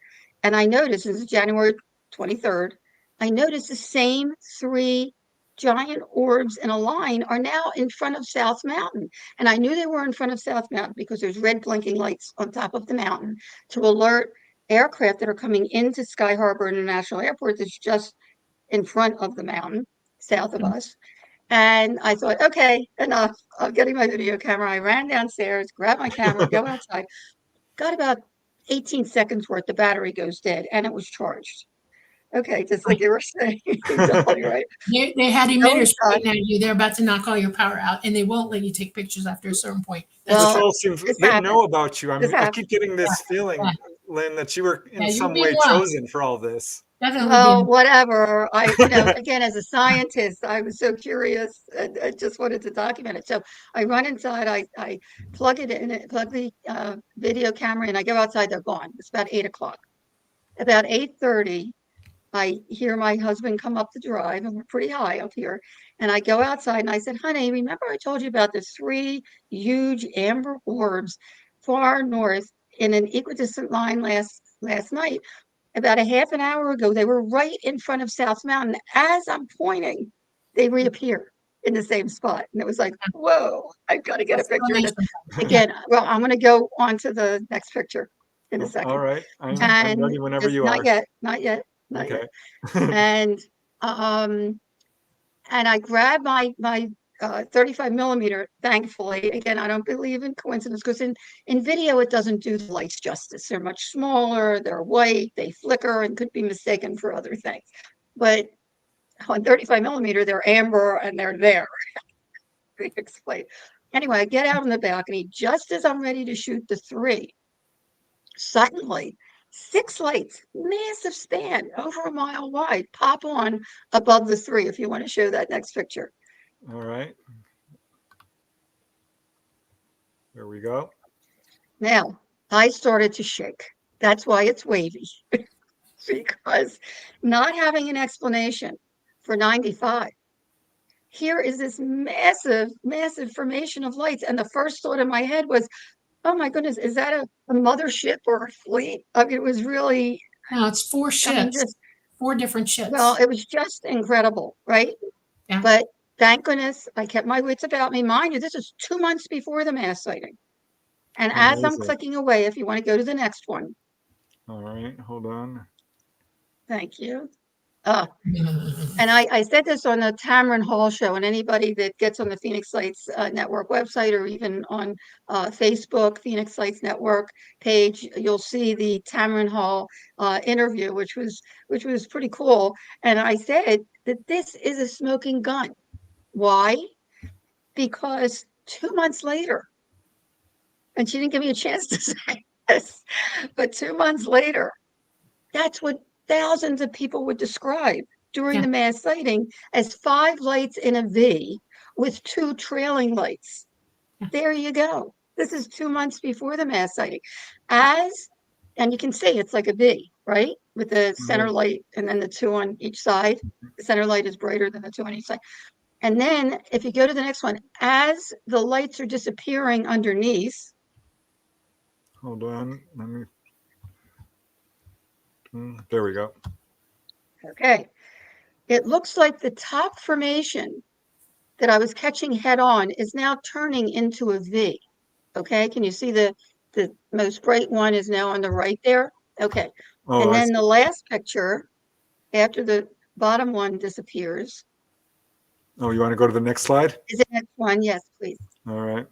and I notice, this is January 23rd, I notice the same 3 giant orbs in a line are now in front of South Mountain. And I knew they were in front of South Mountain because there's red blinking lights on top of the mountain to alert aircraft that are coming into Sky Harbor International Airport that's just in front of the mountain, south of us. And I thought, okay, enough. I'm getting my video camera. I ran downstairs, grabbed my camera, go outside. Got about 18 seconds worth, the battery goes dead, and it was charged. Okay, just like you were saying, Dolly, right? They had Go emitters inside. pointing at you. They're about to knock all your power out, and they won't let you take pictures after a certain point. This Well, all seems, this they happened. know about you. This I happened. keep getting this feeling, Yeah. Lynn, that you were in Yeah, you're some being way watched. chosen for all this. Definitely Well, being whatever. Again, as a scientist, I was so curious and I just wanted to document it. So I run inside, I plug it in, plug the video camera in, I go outside, they're gone. It's about 8 o'clock. About 8:30, I hear my husband come up the drive, and we're pretty high up here. And I go outside and I said, honey, remember I told you about the 3 huge amber orbs far north in an equidistant line last night? About a half an hour ago, they were right in front of South Mountain. As I'm pointing, they reappear in the same spot. And it was like, whoa, I've got to get a picture of this. Again, well, I'm going to go on to the next picture in a second. All right. I'm And ready whenever just you are. not yet. Okay. And I grabbed my 35 millimeter. Thankfully, again, I don't believe in coincidence because in video it doesn't do the lights justice. They're much smaller, they're white, they flicker, and could be mistaken for other things. But on 35 millimeter, they're amber and they're there. Explain. Anyway, I get out on the balcony just as I'm ready to shoot the 3. Suddenly, 6 lights, massive span, over a mile wide, pop on above the 3. If you want to show that next picture. All right. There we go. Now, I started to shake. That's why it's wavy. because not having an explanation for 95. Here is this massive, massive formation of lights. And the first thought in my head was, oh my goodness, is that a mothership or a fleet? I mean, it was really, No, it's four I mean, ships, just, 4 different ships. well, it was just incredible, right? Yeah. But thank goodness I kept my wits about me. Mind you, this is 2 months before the mass sighting. And as I'm Amazing. clicking away, if you want to go to the next one, All right, hold on. thank you. And I said this on the Tamron Hall show, and anybody that gets on the Phoenix Lights Network website or even on Facebook, Phoenix Lights Network page, you'll see the Tamron Hall interview, which was pretty cool. And I said that this is a smoking gun. Why? Because 2 months later, and she didn't give me a chance to say this, but 2 months later, that's what thousands of people would describe during Yeah. the mass sighting as 5 lights in a V with 2 trailing lights. Yeah. There you go. This is 2 months before the mass sighting. And you can see it's like a V, right? With the center light and then the 2 on each side. The center light is brighter than the 2 on each side. And then if you go to the next one, as the lights are disappearing underneath. Hold on. Let me. There we go. Okay. It looks like the top formation that I was catching head on is now turning into a V. Okay. Can you see the most bright one is now on the right there? Okay. Oh, and I then see. the last picture after the bottom one disappears. Oh, you want to go to the next slide? Is the next one? Yes, please. All right.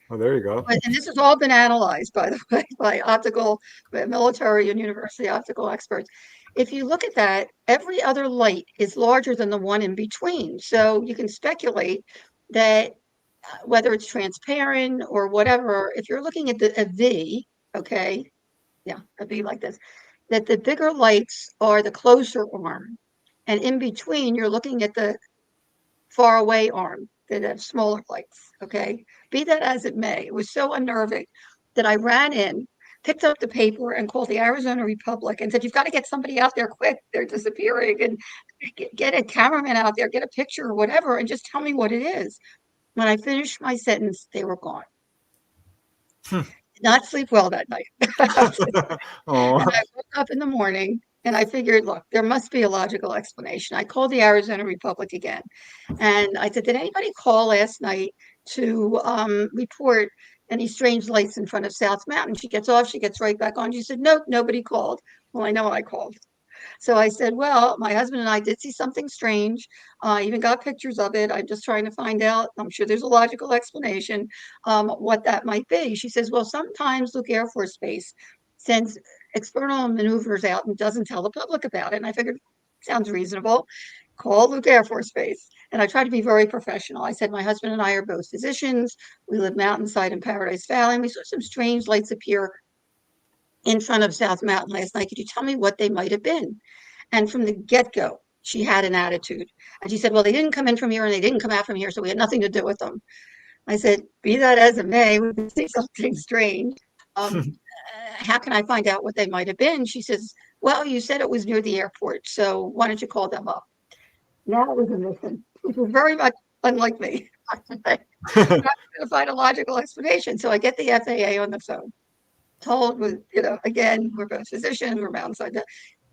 Oh, there you go. And this has all been analyzed, by the way, by military and university optical experts. If you look at that, every other light is larger than the one in between. So you can speculate that whether it's transparent or whatever, if you're looking at a V, okay, yeah, a V like this, that the bigger lights are the closer arm. And in between, you're looking at the far away arm that have smaller lights, okay? Be that as it may, it was so unnerving that I ran in, picked up the paper and called the Arizona Republic and said, you've got to get somebody out there quick. They're disappearing, and get a cameraman out there, get a picture or whatever, and just tell me what it is. When I finished my sentence, they were gone. Did not sleep well that night. Oh, And I woke up in the morning and I figured, look, there must be a logical explanation. I called the Arizona Republic again. And I said, did anybody call last night to report any strange lights in front of South Mountain? She gets off, she gets right back on. She said, nope, nobody called. Well, I know I called. So I said, well, my husband and I did see something strange. I even got pictures of it. I'm just trying to find out. I'm sure there's a logical explanation what that might be. She says, well, sometimes Luke Air Force Base sends experimental maneuvers out and doesn't tell the public about it. And I figured, sounds reasonable. Call Luke Air Force Base. And I tried to be very professional. I said, my husband and I are both physicians. We live mountainside in Paradise Valley. And we saw some strange lights appear in front of South Mountain last night. Could you tell me what they might have been? And from the get-go, she had an attitude. And she said, well, they didn't come in from here and they didn't come out from here, so we had nothing to do with them. I said, be that as it may, we can see something strange. How can I find out what they might have been? She says, well, you said it was near the airport, so why don't you call them up? Now it was a mission, which was very much unlike me. I'm trying to find a logical explanation. So I get the FAA on the phone. Told with, again, we're both physicians, we're mountainside.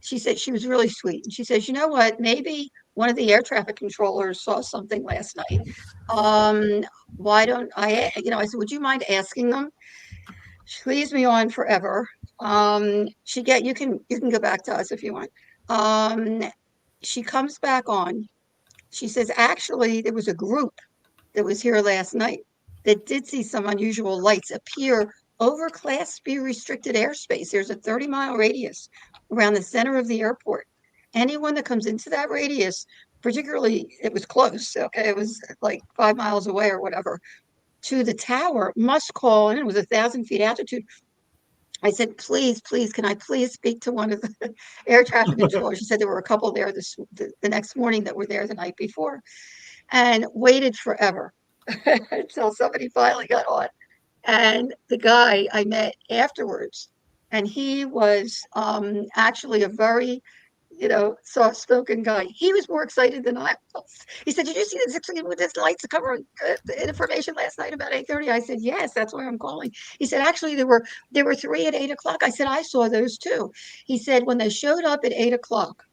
She said, she was really sweet. And she says, you know what, maybe one of the air traffic controllers saw something last night. Why don't I said, would you mind asking them? She leaves me on forever. You can go back to us if you want. She comes back on. She says, actually, there was a group that was here last night that did see some unusual lights appear over Class B restricted airspace. There's a 30-mile radius around the center of the airport. Anyone that comes into that radius, particularly, it was close, okay, it was like 5 miles away or whatever, to the tower, must call, and it was 1,000 feet altitude. I said, please, can I please speak to one of the air traffic controllers? She said there were a couple there the next morning that were there the night before, and waited forever until somebody finally got on. And the guy I met afterwards And he was actually a very, soft-spoken guy. He was more excited than I was. He said, "Did you see with this lights covering the information last night about 8:30?" I said, "Yes, that's why I'm calling." He said, "Actually, there were three at 8 o'clock." I said, "I saw those too." He said, "When they showed up at 8 o'clock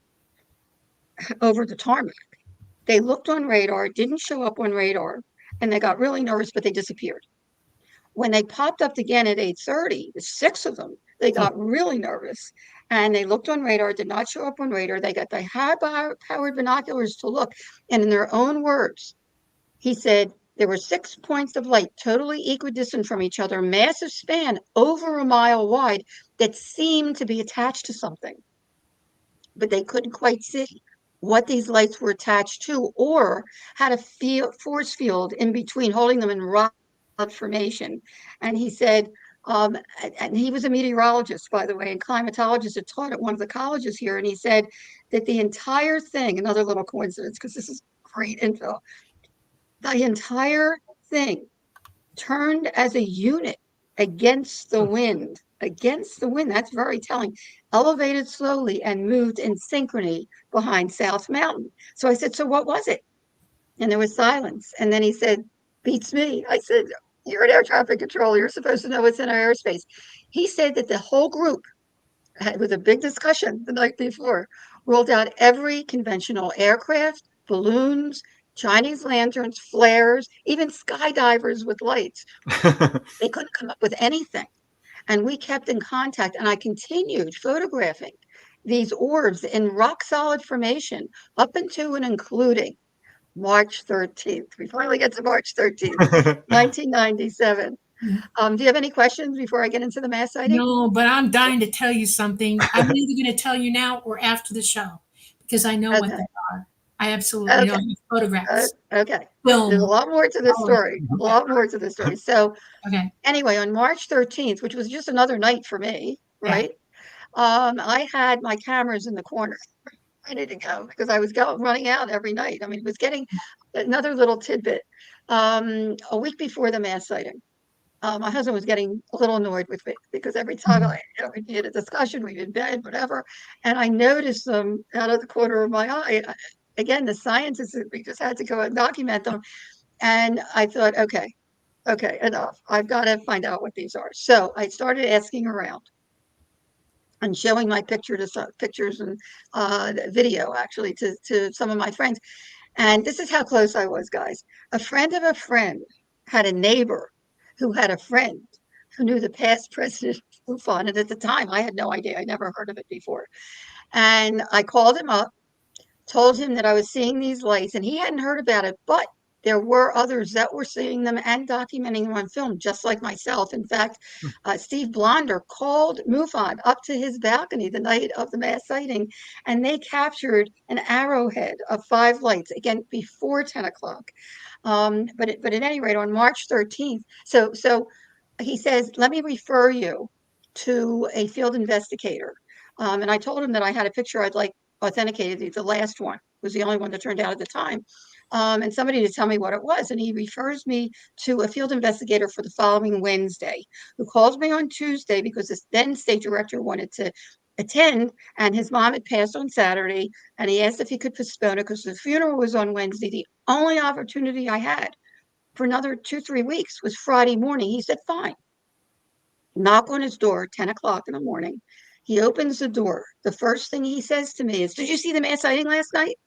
over the tarmac, they looked on radar, didn't show up on radar, and they got really nervous, but they disappeared. When they popped up again at 8:30, the six of them, they got really nervous and they looked on radar, did not show up on radar. They had powered binoculars to look. And in their own words, he said there were 6 points of light totally equidistant from each other, massive span over a mile wide that seemed to be attached to something, but they couldn't quite see what these lights were attached to or had a force field in between holding them in rock formation." And he said, and he was a meteorologist, by the way, and climatologist, had taught at one of the colleges here. And he said that the entire thing, another little coincidence, because this is great info, the entire thing turned as a unit against the wind. Against the wind, that's very telling. Elevated slowly and moved in synchrony behind South Mountain. So I said, "So what was it?" And there was silence. And then he said, "Beats me." I said, "You're an air traffic controller. You're supposed to know what's in our airspace." He said that the whole group with a big discussion the night before, ruled out every conventional aircraft, balloons, Chinese lanterns, flares, even skydivers with lights. They couldn't come up with anything. And we kept in contact, and I continued photographing these orbs in rock solid formation up into and including March 13th. We finally get to March 13th, 1997. Do you have any questions before I get into the mass sighting? No, but I'm dying to tell you something. I'm either going to tell you now or after the show because I know what Okay. they are. I absolutely know. Okay. Photographs, Okay. film. There's a lot more to this Oh, story. A lot more to this story. So Okay. anyway, on March 13th, which was just another night for me, Yeah. right? I had my cameras in the corner ready to go because I was running out every night. I mean, it was getting another little tidbit. A week before the mass sighting, my husband was getting a little annoyed with me because every time we had a discussion, we'd be in bed, whatever, and I noticed them out of the corner of my eye. Again, the scientists, we just had to go and document them. And I thought, okay, enough. I've got to find out what these are. So I started asking around and showing my pictures and video actually to some of my friends. And this is how close I was, guys. A friend of a friend had a neighbor who had a friend who knew the past president of UFO. And at the time, I had no idea. I never heard of it before. And I called him up, told him that I was seeing these lights, and he hadn't heard about it, but there were others that were seeing them and documenting them on film, just like myself. In fact, Steve Blonder called MUFON up to his balcony the night of the mass sighting, and they captured an arrowhead of 5 lights, again, before 10 o'clock. But at any rate, on March 13th, so he says, "Let me refer you to a field investigator." And I told him that I had a picture I'd like authenticated. The last one was the only one that turned out at the time. And somebody to tell me what it was. And he refers me to a field investigator for the following Wednesday, who calls me on Tuesday because the then state director wanted to attend, and his mom had passed on Saturday, and he asked if he could postpone it because the funeral was on Wednesday. The only opportunity I had for another 2-3 weeks was Friday morning. He said, "Fine." Knock on his door, 10 o'clock in the morning. He opens the door. The first thing he says to me is, "Did you see the mass sighting last night?"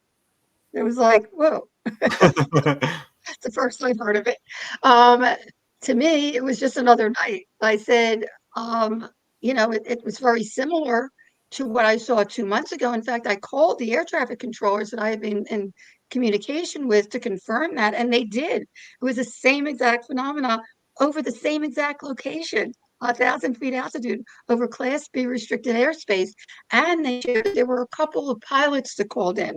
It was like, whoa. That's the first I've heard of it. To me, it was just another night. I said, it was very similar to what I saw 2 months ago. In fact, I called the air traffic controllers that I had been in communication with to confirm that, and they did. It was the same exact phenomena over the same exact location, 1,000 feet altitude over Class B restricted airspace. And there were a couple of pilots that called in.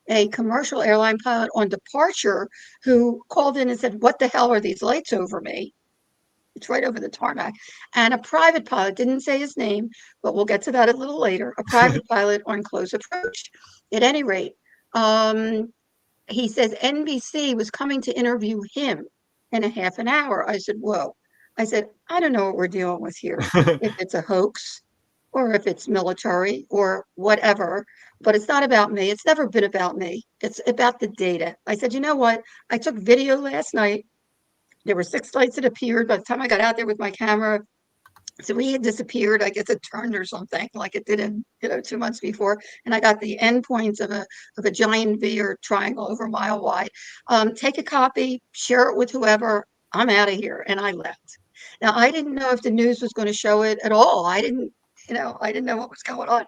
A commercial airline pilot on departure who called in and said, "What the hell are these lights over me?" It's right over the tarmac. And a private pilot, didn't say his name, but we'll get to that a little later, a private pilot on close approach. At any rate, he says NBC was coming to interview him in a half an hour. I said, whoa. I said, I don't know what we're dealing with here. If it's a hoax, or if it's military or whatever, but it's not about me. It's never been about me. It's about the data. I said, you know what? I took video last night. There were 6 lights that appeared. By the time I got out there with my camera, 3 had disappeared. I guess it turned or something like it did in 2 months before. And I got the endpoints of a giant V or triangle over a mile wide. Take a copy, share it with whoever. I'm out of here. And I left. Now, I didn't know if the news was going to show it at all. I didn't know what was going on.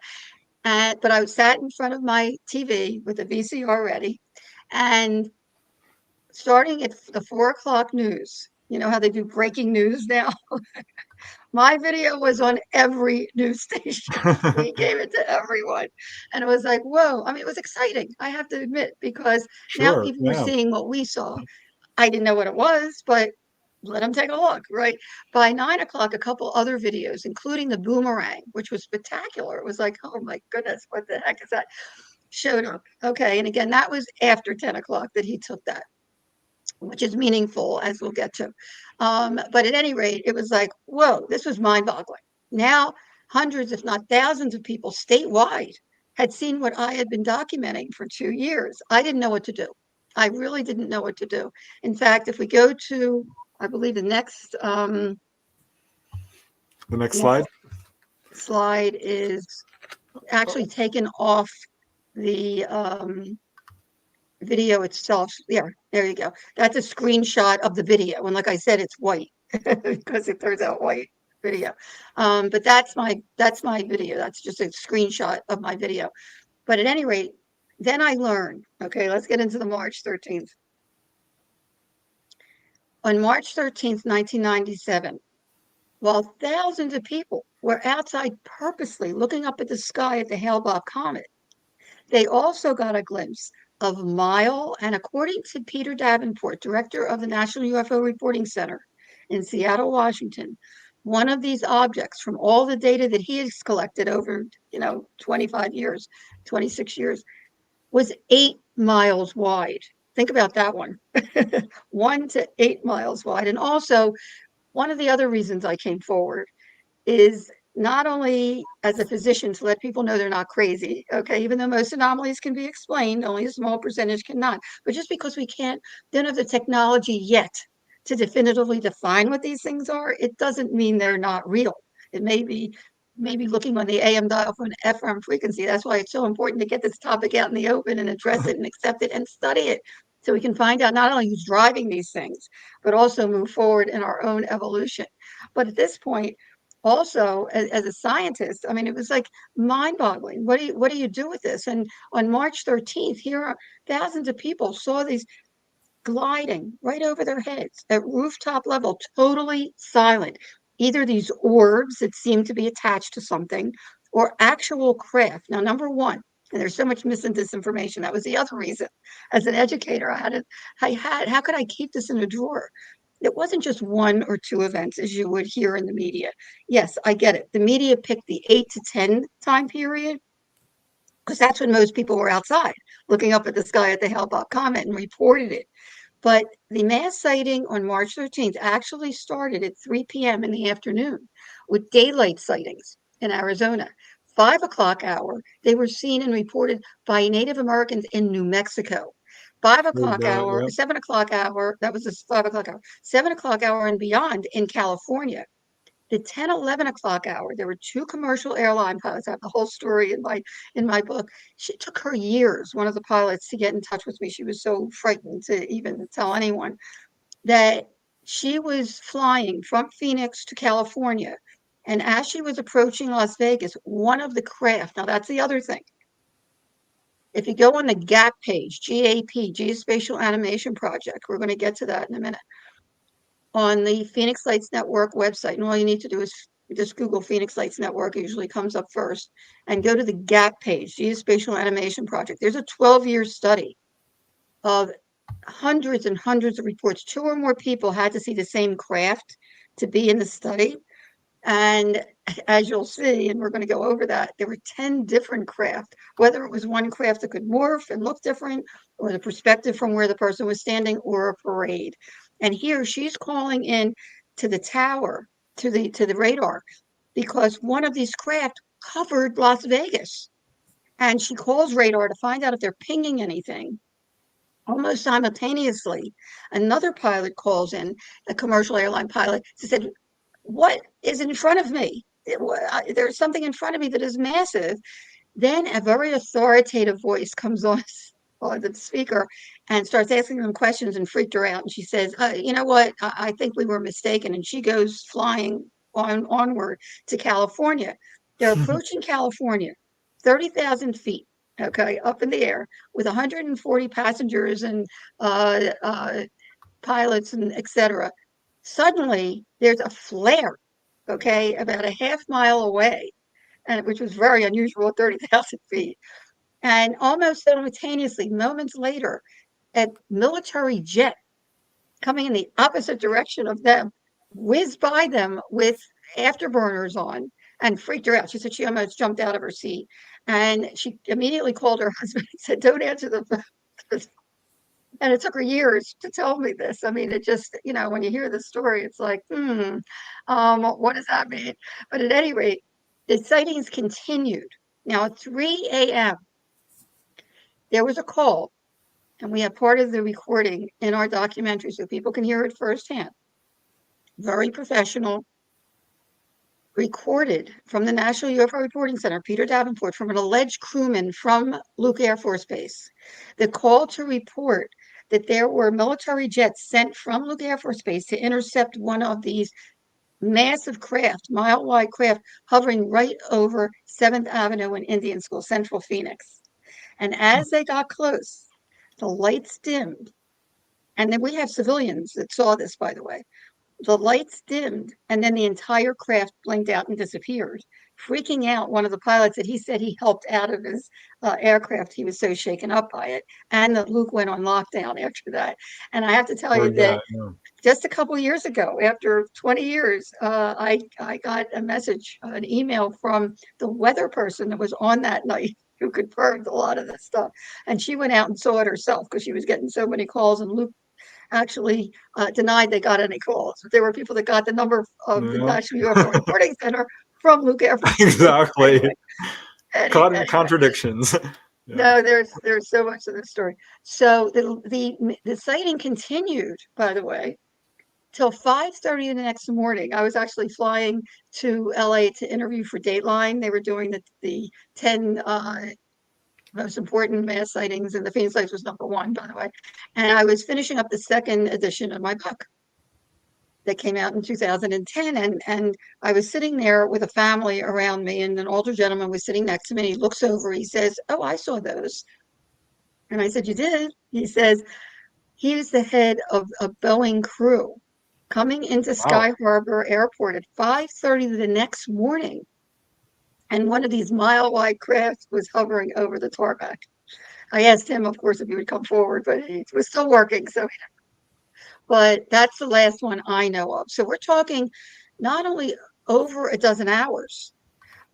But I sat in front of my TV with a VCR ready, and starting at the 4 o'clock news, you know how they do breaking news now? My video was on every news station. We gave it to everyone. And it was like, whoa. I mean, it was exciting, I have to admit, because now Sure. people were Yeah. seeing what we saw. I didn't know what it was, but let them take a look, right? By 9 o'clock, a couple other videos, including the boomerang, which was spectacular. It was like, oh my goodness, what the heck is that? Showed up. Okay. And again, that was after 10 o'clock that he took that, which is meaningful, as we'll get to. But at any rate, it was like, whoa, this was mind-boggling. Now, hundreds, if not thousands of people statewide had seen what I had been documenting for 2 years. I didn't know what to do. I really didn't know what to do. In fact, if we go to, I believe the next slide. slide is actually taken off the video itself. There you go. That's a screenshot of the video. And like I said, it's white because it turns out white video. But that's my video. That's just a screenshot of my video. But at any rate, then I learned, okay, let's get into the March 13th. On March 13th, 1997, while thousands of people were outside purposely looking up at the sky at the Hale-Bopp comet, they also got a glimpse of Mile, and according to Peter Davenport, director of the National UFO Reporting Center in Seattle, Washington, one of these objects, from all the data that he has collected over 25 years, 26 years, was 8 miles wide. Think about that one. 1 to 8 miles wide. And also, one of the other reasons I came forward is not only as a physician to let people know they're not crazy, okay, even though most anomalies can be explained, only a small percentage cannot. But just because we don't have the technology yet to definitively define what these things are, it doesn't mean they're not real. It may be maybe looking on the AM dial for an FM frequency. That's why it's so important to get this topic out in the open and address it and accept it and study it, so we can find out not only who's driving these things, but also move forward in our own evolution. But at this point, also as a scientist, I mean, it was like mind-boggling. What do you do with this? And on March 13th, here are thousands of people saw these gliding right over their heads at rooftop level, totally silent. Either these orbs that seem to be attached to something, or actual craft. Now, number one, and there's so much mis and disinformation. That was the other reason. As an educator, how could I keep this in a drawer? It wasn't just 1 or 2 events, as you would hear in the media. Yes, I get it. The media picked the 8 to 10 time period because that's when most people were outside looking up at the sky at the Hale-Bopp comet and reported it. But the mass sighting on March 13th actually started at 3 p.m. in the afternoon with daylight sightings in Arizona. 5 o'clock hour, they were seen and reported by Native Americans in New Mexico. 5 o'clock hour, Yep. 7 o'clock hour, that was the 5 o'clock hour, 7 o'clock hour and beyond in California. The 10, 11 o'clock hour, there were 2 commercial airline pilots. I have the whole story in my book. It took her years, one of the pilots, to get in touch with me. She was so frightened to even tell anyone that she was flying from Phoenix to California. And as she was approaching Las Vegas, one of the craft, now that's the other thing. If you go on the GAP page, GAP, Geospatial Animation Project, we're going to get to that in a minute, on the Phoenix Lights Network website, and all you need to do is just Google Phoenix Lights Network, it usually comes up first, and go to the GAP page, Geospatial Animation Project. There's a 12-year study of hundreds and hundreds of reports. 2 or more people had to see the same craft to be in the study. And as you'll see, and we're going to go over that, there were 10 different craft, whether it was one craft that could morph and look different, or the perspective from where the person was standing, or a parade. And here she's calling in to the tower, to the radar, because one of these craft covered Las Vegas. And she calls radar to find out if they're pinging anything. Almost simultaneously, another pilot calls in, a commercial airline pilot. She said, what is in front of me? There's something in front of me that is massive. Then a very authoritative voice comes on the speaker and starts asking them questions and freaked her out. And she says, you know what? I think we were mistaken. And she goes flying onward to California. They're approaching California, 30,000 feet, okay, up in the air with 140 passengers and pilots and etc. Suddenly, there's a flare, okay, about a half mile away, and which was very unusual at 30,000 feet. And almost simultaneously, moments later, a military jet coming in the opposite direction of them whizzed by them with afterburners on and freaked her out. She said she almost jumped out of her seat. And she immediately called her husband and said, don't answer the phone. And it took her years to tell me this. I mean, it just, when you hear the story, it's like, what does that mean? But at any rate, the sightings continued. Now at 3 a.m., there was a call, and we have part of the recording in our documentary so people can hear it firsthand. Very professional, recorded from the National UFO Reporting Center, Peter Davenport, from an alleged crewman from Luke Air Force Base. The call to report that there were military jets sent from Luke Air Force Base to intercept one of these massive craft, mile-wide craft, hovering right over 7th Avenue and Indian School, Central Phoenix. And as they got close, the lights dimmed. And then we have civilians that saw this, by the way. The lights dimmed, and then the entire craft blinked out and disappeared, freaking out one of the pilots that he said he helped out of his aircraft. He was so shaken up by it. And that Luke went on lockdown after that. And I have to tell you that just a couple of years ago, after 20 years, I got a message, an email from the weather person that was on that night who confirmed a lot of this stuff. And she went out and saw it herself because she was getting so many calls, and Luke actually denied they got any calls. But there were people that got the number of the National UFO Reporting Center from Luke Air Force. Exactly. Caught in Anyway. Contradictions. No, there's so much of this story. So the sighting continued, by the way, till 5:30 the next morning. I was actually flying to LA to interview for Dateline. They were doing the 10 most important mass sightings, and the Phoenix Lights was number 1, by the way. And I was finishing up the second edition of my book that came out in 2010. And I was sitting there with a family around me, and an older gentleman was sitting next to me. And he looks over, he says, oh, I saw those. And I said, you did? He says, he was the head of a Boeing crew coming into Sky Harbor Airport at 5:30 the next morning. And one of these mile-wide crafts was hovering over the tarmac. I asked him, of course, if he would come forward, but he was still working. But that's the last one I know of. So we're talking not only over a dozen hours,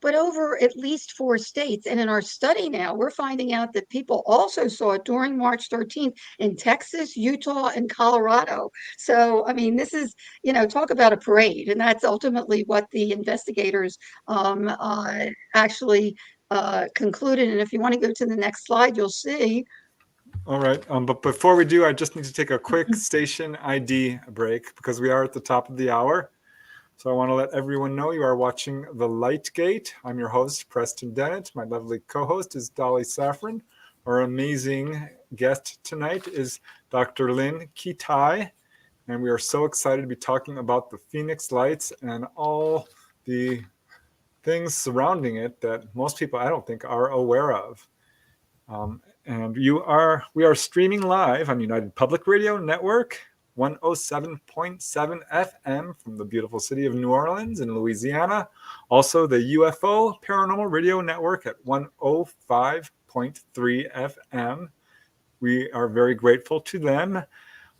but over at least 4 states. And in our study now, we're finding out that people also saw it during March 13th in Texas, Utah, and Colorado. So, I mean, this is, talk about a parade. And that's ultimately what the investigators actually concluded. And if you want to go to the next slide, you'll see. All right. But before we do, I just need to take a quick station ID break because we are at the top of the hour. So I want to let everyone know you are watching The Light Gate. I'm your host, Preston Dennett. My lovely co-host is Dolly Safran. Our amazing guest tonight is Dr. Lynne Kitei. And we are so excited to be talking about the Phoenix Lights and all the things surrounding it that most people, I don't think, are aware of. And we are streaming live on United Public Radio Network, 107.7 FM from the beautiful city of New Orleans in Louisiana. Also the UFO Paranormal Radio Network at 105.3 FM. We are very grateful to them.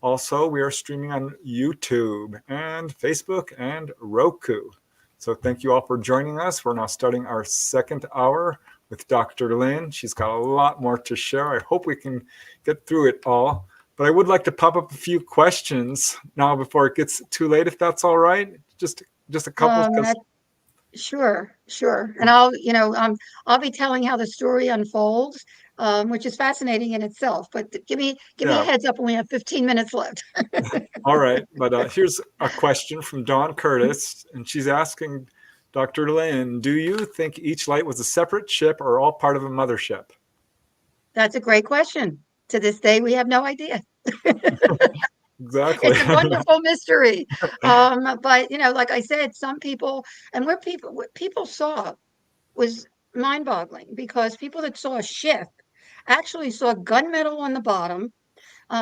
Also, we are streaming on YouTube and Facebook and Roku. So thank you all for joining us. We're now starting our second hour with Dr. Lynne. She's got a lot more to share. I hope we can get through it all. But I would like to pop up a few questions now before it gets too late, if that's all right. Just a couple. Sure, sure. And I'll be telling how the story unfolds, which is fascinating in itself. But give me a Yeah. heads up when we have 15 minutes left. All right. But here's a question from Dawn Curtis, and she's asking Dr. Lynn, do you think each light was a separate ship or all part of a mothership? That's a great question. To this day, we have no idea. Exactly. It's a wonderful mystery. But like I said, some people and what people saw was mind-boggling because people that saw a ship actually saw gunmetal on the bottom.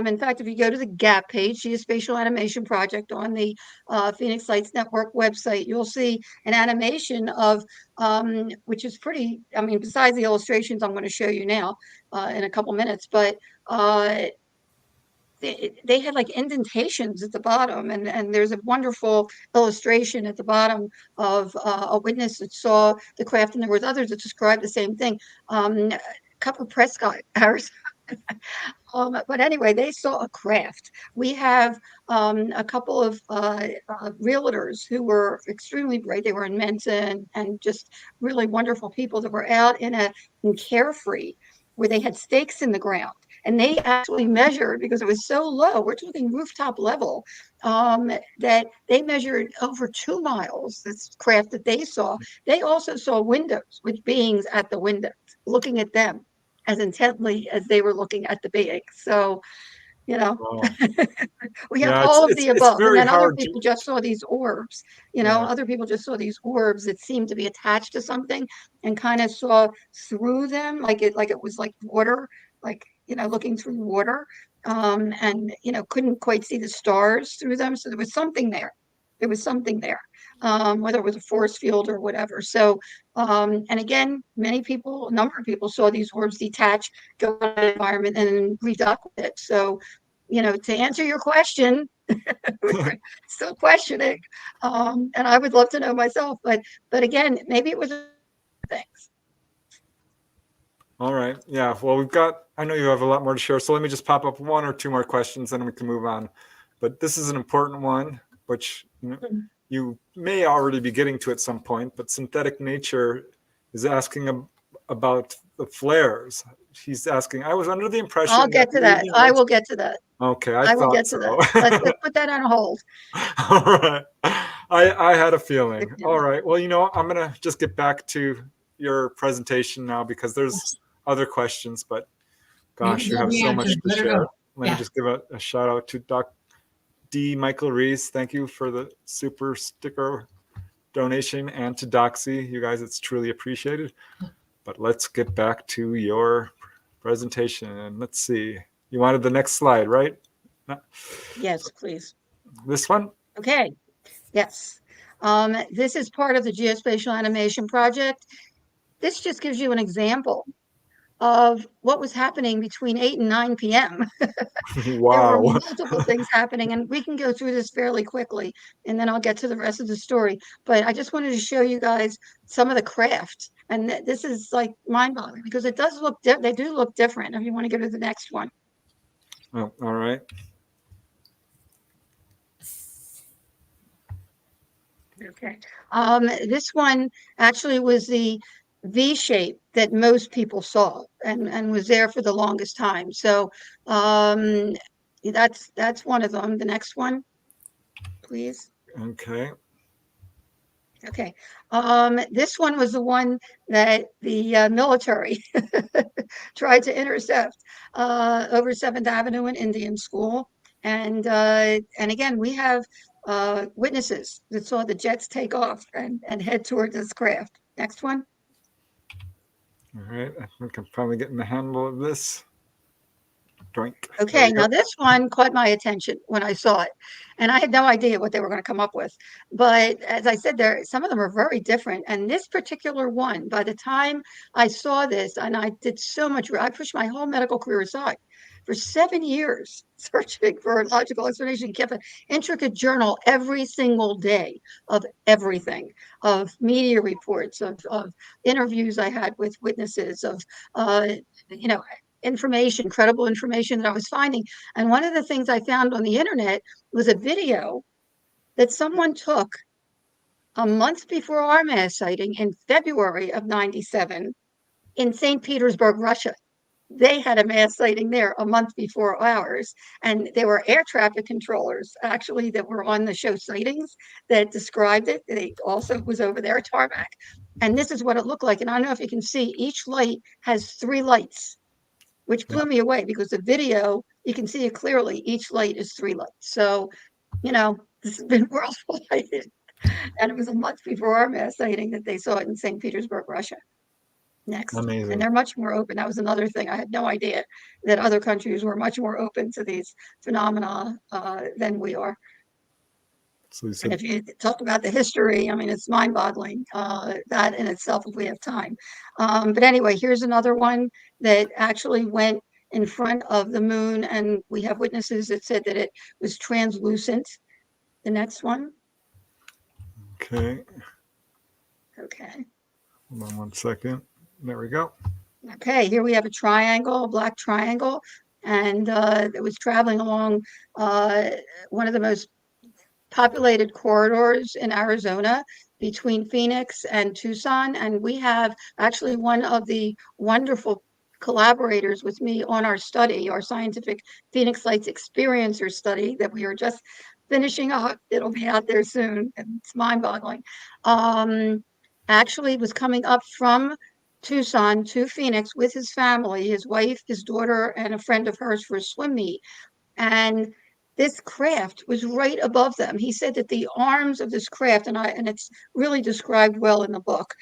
In fact, if you go to the GAP page, Geospatial Animation Project on the Phoenix Lights Network website, you'll see an animation of, which is pretty, I mean, besides the illustrations I'm going to show you now in a couple minutes, but they had like indentations at the bottom, and there's a wonderful illustration at the bottom of a witness that saw the craft, and there was others that described the same thing. A couple of press guys. But anyway, they saw a craft. We have a couple of realtors who were extremely bright. They were in Mensa and just really wonderful people that were out in Carefree, where they had stakes in the ground. And they actually measured, because it was so low, we're talking rooftop level, that they measured over 2 miles, this craft that they saw. They also saw windows with beings at the windows, looking at them as intently as they were looking at the being. So, Wow. we have Yeah, all of the it's above. And very then other hard to. people just saw these orbs. Yeah. Other people just saw these orbs that seemed to be attached to something and kind of saw through them, like it was like water, like, looking through water. And couldn't quite see the stars through them. So there was something there. There was something there. Whether it was a force field or whatever. So, and again, a number of people saw these orbs detach, go out of the environment, and then redock with it. So, to answer your question, we're still questioning, and I would love to know myself. But again, maybe it was things. All right. Yeah. Well, I know you have a lot more to share. So let me just pop up 1 or 2 more questions, then we can move on. But this is an important one, which you may already be getting to at some point. But Synthetic Nature is asking about the flares. She's asking, I was under the impression. I'll get to that. I will get to that. Okay. I will thought get to so. that. Let's put that on hold. All right. I had a feeling. All right. Well, I'm going to just get back to your presentation now because there's other questions, but gosh, you have so much to share. Let me just give a shout out to Dr. D. Michael Rees. Thank you for the super sticker donation, and to Doxy. You guys, it's truly appreciated. But let's get back to your presentation. And let's see. You wanted the next slide, right? Yes, please. This one? Okay. Yes. This is part of the Geospatial Animation Project. This just gives you an example of what was happening between 8 and 9 p.m. There were Wow. multiple things happening, and we can go through this fairly quickly, and then I'll get to the rest of the story. But I just wanted to show you guys some of the craft, and this is like mind-boggling because it does look they do look different. If you want to go to the next one. Oh, all right. Okay. This one actually was the V shape that most people saw and was there for the longest time. So that's one of them. The next one, please. Okay. Okay. This one was the one that the military tried to intercept over 7th Avenue in Indian School. And again, we have witnesses that saw the jets take off and head toward this craft. Next one. All right. I think I'm finally getting the handle of this. Doink. Okay, now this one caught my attention when I saw it, and I had no idea what they were going to come up with. But as I said, some of them are very different. And this particular one, by the time I saw this, and I did so much, I pushed my whole medical career aside for 7 years, searching for a logical explanation, kept an intricate journal every single day of everything, of media reports, of interviews I had with witnesses, of, information, credible information that I was finding. And one of the things I found on the internet was a video that someone took a month before our mass sighting in February of 97 in St. Petersburg, Russia. They had a mass sighting there a month before ours. And there were air traffic controllers actually that were on the show Sightings that described it. They also was over there at Tarmac. And this is what it looked like. And I don't know if you can see, each light has 3 lights, which blew me away because the video, you can see it clearly. Each light is 3 lights. So, this has been worldwide. And it was a month before our mass sighting that they saw it in St. Petersburg, Russia. Next. Amazing. And they're much more open. That was another thing. I had no idea that other countries were much more open to these phenomena than we are. So you And said, if you talk about the history, I mean, it's mind-boggling, that in itself, if we have time. But anyway, here's another one that actually went in front of the moon, and we have witnesses that said that it was translucent. The next one. okay, Okay. hold on 1 second. There we go. Okay, here we have a triangle, a black triangle, and it was traveling along one of the most populated corridors in Arizona between Phoenix and Tucson. And we have actually one of the wonderful collaborators with me on our study, our scientific Phoenix Lights Experiencer study that we are just finishing up. It'll be out there soon. It's mind-boggling. Actually was coming up from Tucson to Phoenix with his family, his wife, his daughter, and a friend of hers for a swim meet. And this craft was right above them. He said that the arms of this craft, and it's really described well in the book.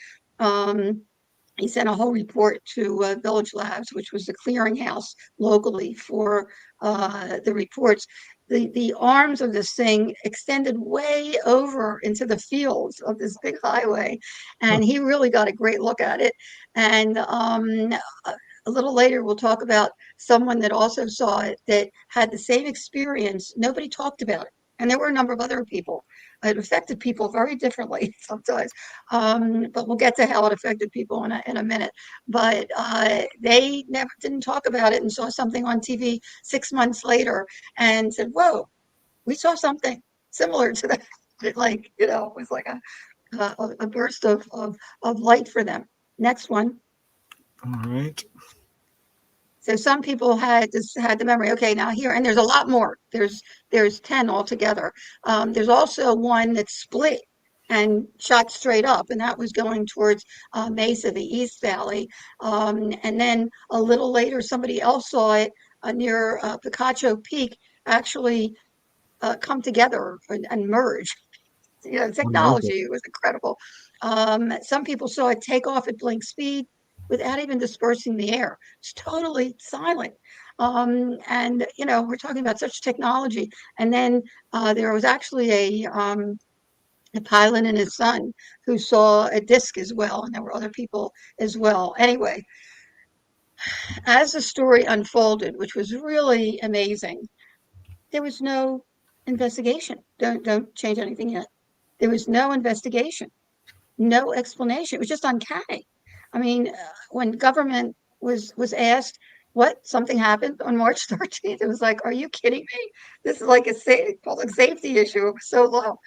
He sent a whole report to Village Labs, which was the clearinghouse locally for the reports. The arms of this thing extended way over into the fields of this big highway, and he really got a great look at it. And a little later, we'll talk about someone that also saw it that had the same experience. Nobody talked about it. And there were a number of other people. It affected people very differently sometimes. But we'll get to how it affected people in a minute. But they never didn't talk about it and saw something on TV 6 months later and said, whoa, we saw something similar to that. It was like a burst of light for them. Next one. All right. So some people had the memory. Okay, now here, and there's a lot more. There's 10 altogether. There's also one that split and shot straight up, and that was going towards Mesa, the East Valley. And then a little later, somebody else saw it near Picacho Peak actually come together and merge. Technology was incredible. Some people saw it take off at blink speed without even dispersing the air. It's totally silent. And we're talking about such technology. And then there was actually a pilot and his son who saw a disc as well, and there were other people as well. Anyway, as the story unfolded, which was really amazing, there was no investigation. Don't change anything yet. There was no investigation, no explanation. It was just uncanny. I mean, when government was asked what something happened on March 13th, it was like, are you kidding me? This is like a public safety issue. It was so low.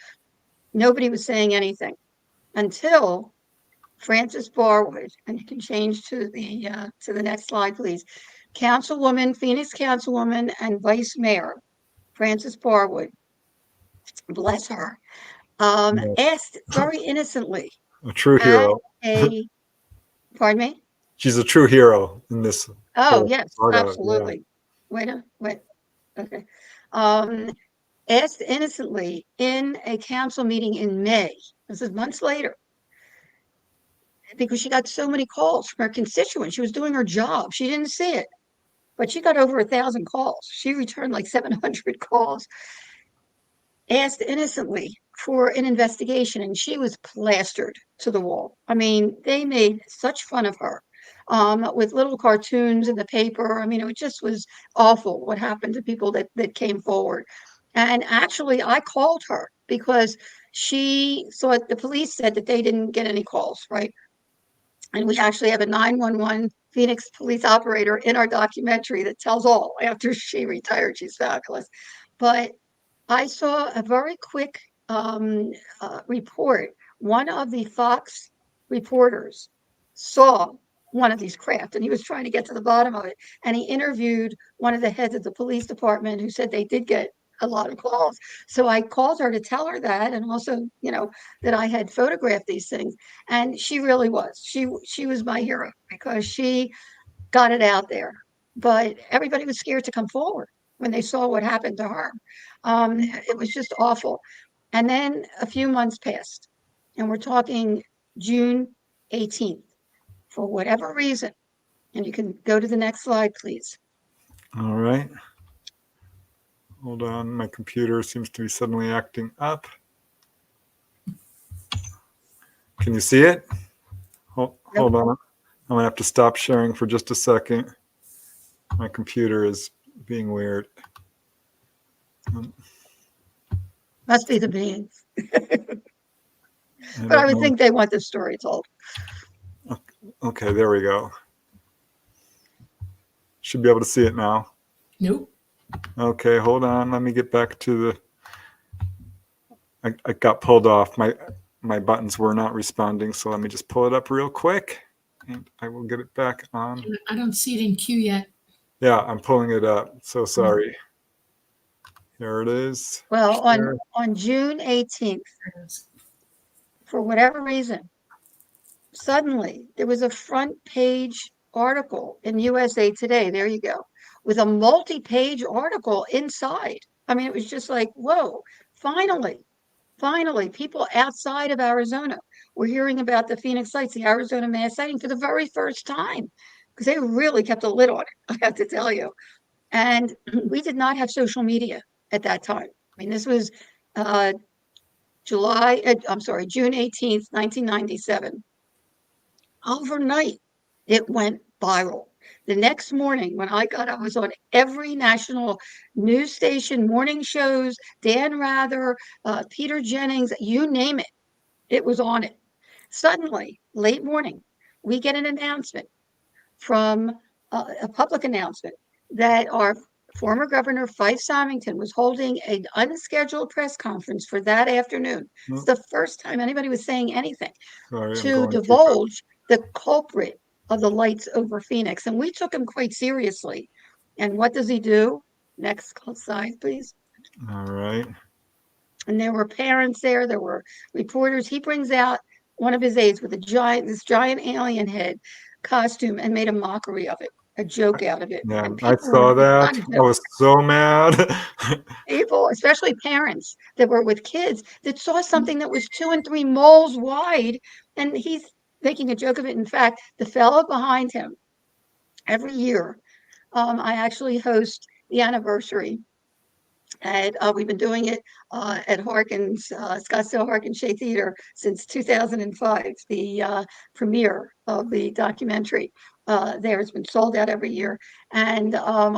Nobody was saying anything until Frances Barwood, and you can change to the next slide, please. Councilwoman, Phoenix Councilwoman and Vice Mayor Frances Barwood, bless her, asked very innocently. A true hero. Pardon me? She's a true hero in this. Oh, yes, saga, absolutely. Yeah. Wait. Okay. Asked innocently in a council meeting in May. This is months later. Because she got so many calls from her constituents. She was doing her job. She didn't see it. But she got over 1,000 calls. She returned like 700 calls. Asked innocently for an investigation, and she was plastered to the wall. I mean, they made such fun of her with little cartoons in the paper. I mean, it just was awful what happened to people that came forward. And actually, I called her because she thought the police said that they didn't get any calls, right? And we actually have a 911 Phoenix police operator in our documentary that tells all after she retired. She's fabulous. But I saw a very quick report one of the Fox reporters saw one of these craft and he was trying to get to the bottom of it. And he interviewed one of the heads of the police department who said they did get a lot of calls. So I called her to tell her that, and also, that I had photographed these things. And she really was. She was my hero because she got it out there. But everybody was scared to come forward when they saw what happened to her. It was just awful. And then a few months passed, and we're talking June 18th. For whatever reason, and you can go to the next slide, please. All right. Hold on. My computer seems to be suddenly acting up. Can you see it? Hold on. I'm going to have to stop sharing for just a second. My computer is being weird. Must be the beans. But I would think they want the story told. Okay, there we go. Should be able to see it now. Nope. Okay, hold on. Let me get back to the. I got pulled off. My buttons were not responding, so let me just pull it up real quick, and I will get it back on. I don't see it in queue yet. Yeah, I'm pulling it up. So sorry. Here it is. Well, on June 18th, for whatever reason, suddenly there was a front page article in USA Today. There you go, with a multi-page article inside. I mean, it was just like, whoa, finally, people outside of Arizona were hearing about the Phoenix Lights, the Arizona mass sighting, for the very first time, because they really kept a lid on it, I have to tell you. And we did not have social media at that time. I mean, this was June 18th, 1997. Overnight, it went viral. The next morning, when I got, I was on every national news station, morning shows, Dan Rather, Peter Jennings, you name it, it was on it. Suddenly, late morning, we get an announcement from a public announcement that our former governor, Fife Symington, was holding an unscheduled press conference for that afternoon. It's the first time anybody was saying anything to divulge the culprit of the lights over Phoenix. And we took him quite seriously. And what does he do? Next slide, please. All right. And there were parents there. There were reporters. He brings out one of his aides with this giant alien head costume and made a mockery of it, a joke out of it. Yeah, I saw that. I was so mad. People, especially parents that were with kids that saw something that was 2 and 3 moles wide, and he's making a joke of it. In fact, the fellow behind him, every year, I actually host the anniversary. And we've been doing it at Harkins, Scottsdale Harkins Shea Theater since 2005, the premiere of the documentary. There has been sold out every year. And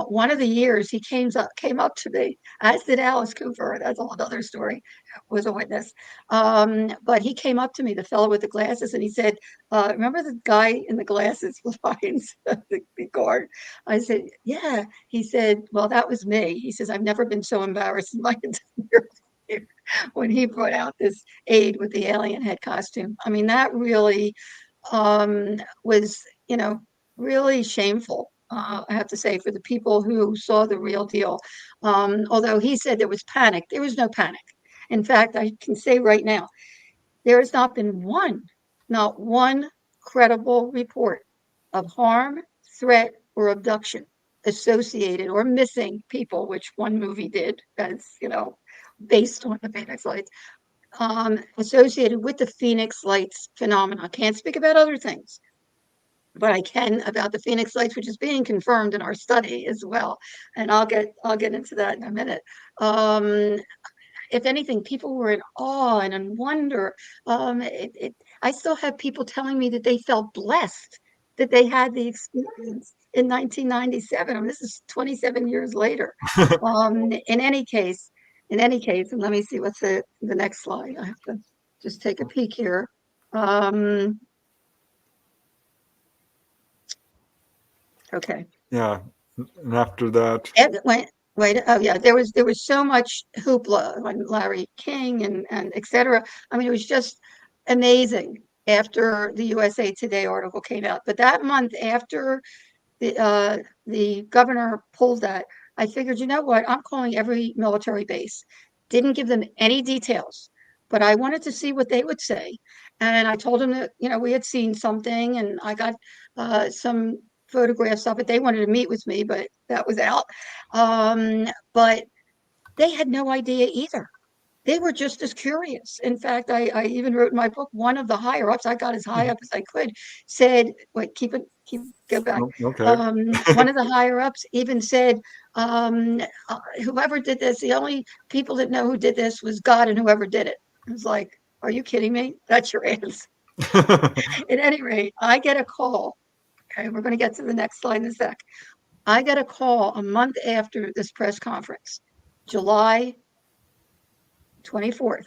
one of the years he came up to me, as did Alice Cooper, that's a whole other story, was a witness. But he came up to me, the fellow with the glasses, and he said, remember the guy in the glasses behind the guard? I said, yeah. He said, well, that was me. He says, I've never been so embarrassed in my entire life when he brought out this aide with the alien head costume. I mean, that really was, really shameful, I have to say, for the people who saw the real deal. Although he said there was panic, there was no panic. In fact, I can say right now, there has not been not one credible report of harm, threat, or abduction associated or missing people, which one movie did, as based on the Phoenix Lights, associated with the Phoenix Lights phenomena. I can't speak about other things, but I can about the Phoenix Lights, which is being confirmed in our study as well. And I'll get into that in a minute. If anything, people were in awe and in wonder. I still have people telling me that they felt blessed that they had the experience in 1997. I mean, this is 27 years later. In any case, and let me see what's the next slide. I have to just take a peek here. Okay. Yeah, and after that, there was so much hoopla on Larry King and et cetera. I mean, it was just amazing after the USA Today article came out. But that month after the governor pulled that, I figured, you know what? I'm calling every military base. Didn't give them any details, but I wanted to see what they would say. And I told them that, we had seen something, and I got some photographs of it. They wanted to meet with me, but that was out. But they had no idea either. They were just as curious. In fact, I even wrote in my book, one of the higher ups, I got as high up as I could, said, wait, go back. Okay. One of the higher ups even said, whoever did this, the only people that know who did this was God and whoever did it. I was like, are you kidding me? That's your answer. At any rate, I get a call. Okay, we're going to get to the next slide in a sec. I get a call a month after this press conference, July 24th,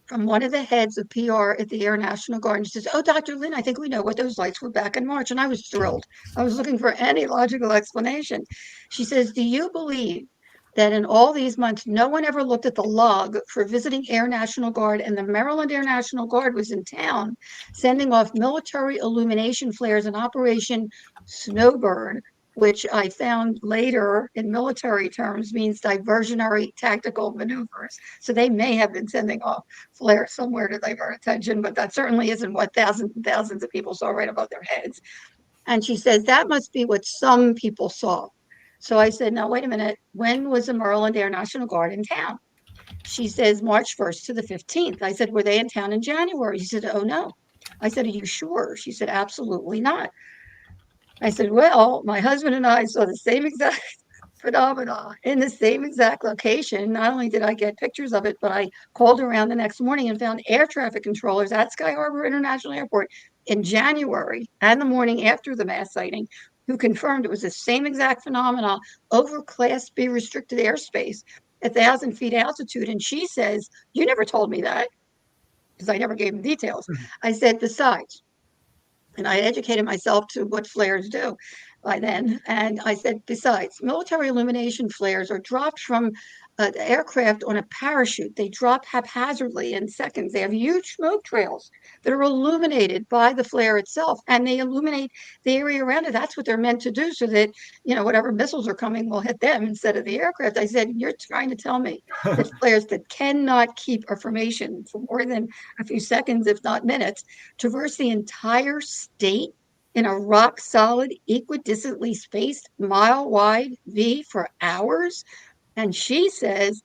from one of the heads of PR at the Air National Guard. And she says, oh, Dr. Lynn, I think we know what those lights were back in March. And I was thrilled. I was looking for any logical explanation. She says, do you believe that in all these months, no one ever looked at the log for visiting Air National Guard, and the Maryland Air National Guard was in town sending off military illumination flares in Operation Snowbird, which I found later in military terms means diversionary tactical maneuvers. So they may have been sending off flares somewhere to divert attention, but that certainly isn't what thousands and thousands of people saw right above their heads. And she says, that must be what some people saw. So I said, now, wait a minute. When was the Maryland Air National Guard in town? She says, March 1st to the 15th. I said, were they in town in January? She said, oh, no. I said, are you sure? She said, absolutely not. I said, well, my husband and I saw the same exact phenomena in the same exact location. Not only did I get pictures of it, but I called around the next morning and found air traffic controllers at Sky Harbor International Airport in January and the morning after the mass sighting, who confirmed it was the same exact phenomena over Class B restricted airspace at 1,000 feet altitude. And she says, you never told me that, because I never gave them details. I said, besides, and I educated myself to what flares do by then. And I said, besides, military illumination flares are dropped from an aircraft on a parachute. They drop haphazardly in seconds. They have huge smoke trails that are illuminated by the flare itself, and they illuminate the area around it. That's what they're meant to do, so that, whatever missiles are coming will hit them instead of the aircraft. I said, you're trying to tell me that flares that cannot keep a formation for more than a few seconds, if not minutes, traverse the entire state in a rock solid, equidistantly spaced, mile wide V for hours? And she says,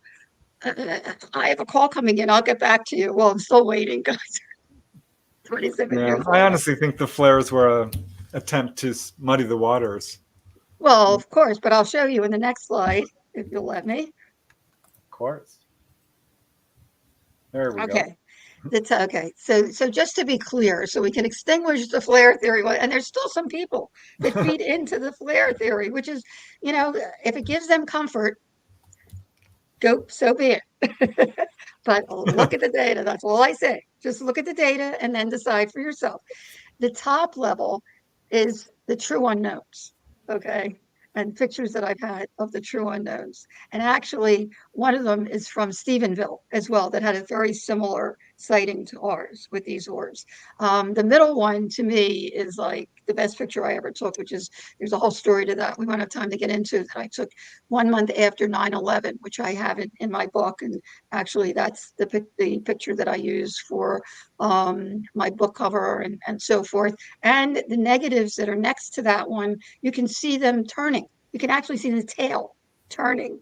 I have a call coming in. I'll get back to you. Well, I'm still waiting, guys. 27 years I honestly think the flares were an attempt to muddy the waters. Well, of course, but I'll show you in the next slide, if you'll let me. Of course. There we go. Okay. That's okay. So just to be clear, so we can extinguish the flare theory, and there's still some people that feed into the flare theory, which is, if it gives them comfort, so be it. But look at the data. That's all I say. Just look at the data and then decide for yourself. The top level is the true unknowns, okay? And pictures that I've had of the true unknowns. And actually, one of them is from Stephenville as well, that had a very similar sighting to ours with these orbs. The middle one, to me, is like the best picture I ever took, which is, there's a whole story to that we won't have time to get into, that I took 1 month after 9/11, which I have in my book. And actually, that's the picture that I use for my book cover and so forth. And the negatives that are next to that one, you can see them turning. You can actually see the tail turning.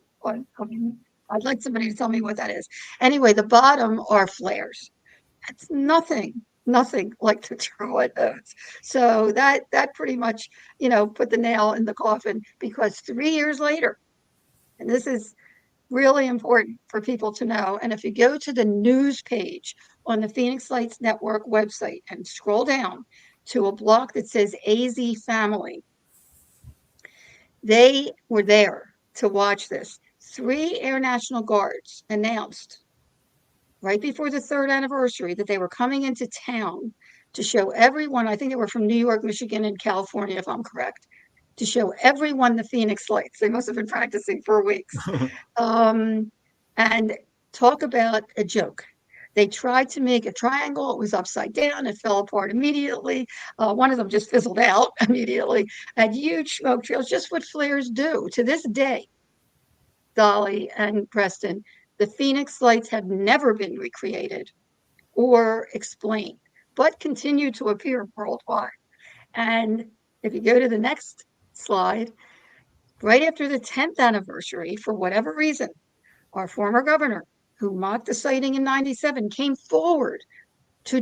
I'd like somebody to tell me what that is. Anyway, the bottom are flares. That's nothing like the true unknowns. So that pretty much, put the nail in the coffin, because 3 years later, and this is really important for people to know, and if you go to the news page on the Phoenix Lights Network website and scroll down to a block that says AZ Family, they were there to watch this. 3 Air National Guards announced right before the 3rd anniversary that they were coming into town to show everyone, I think they were from New York, Michigan, and California, if I'm correct, to show everyone the Phoenix Lights. They must have been practicing for weeks. And talk about a joke. They tried to make a triangle. It was upside down. It fell apart immediately. One of them just fizzled out immediately. Had huge smoke trails, just what flares do. To this day, Dolly and Preston, the Phoenix lights have never been recreated or explained, but continue to appear worldwide. And if you go to the next slide, right after the 10th anniversary, for whatever reason, our former governor, who mocked the sighting in 97, came forward to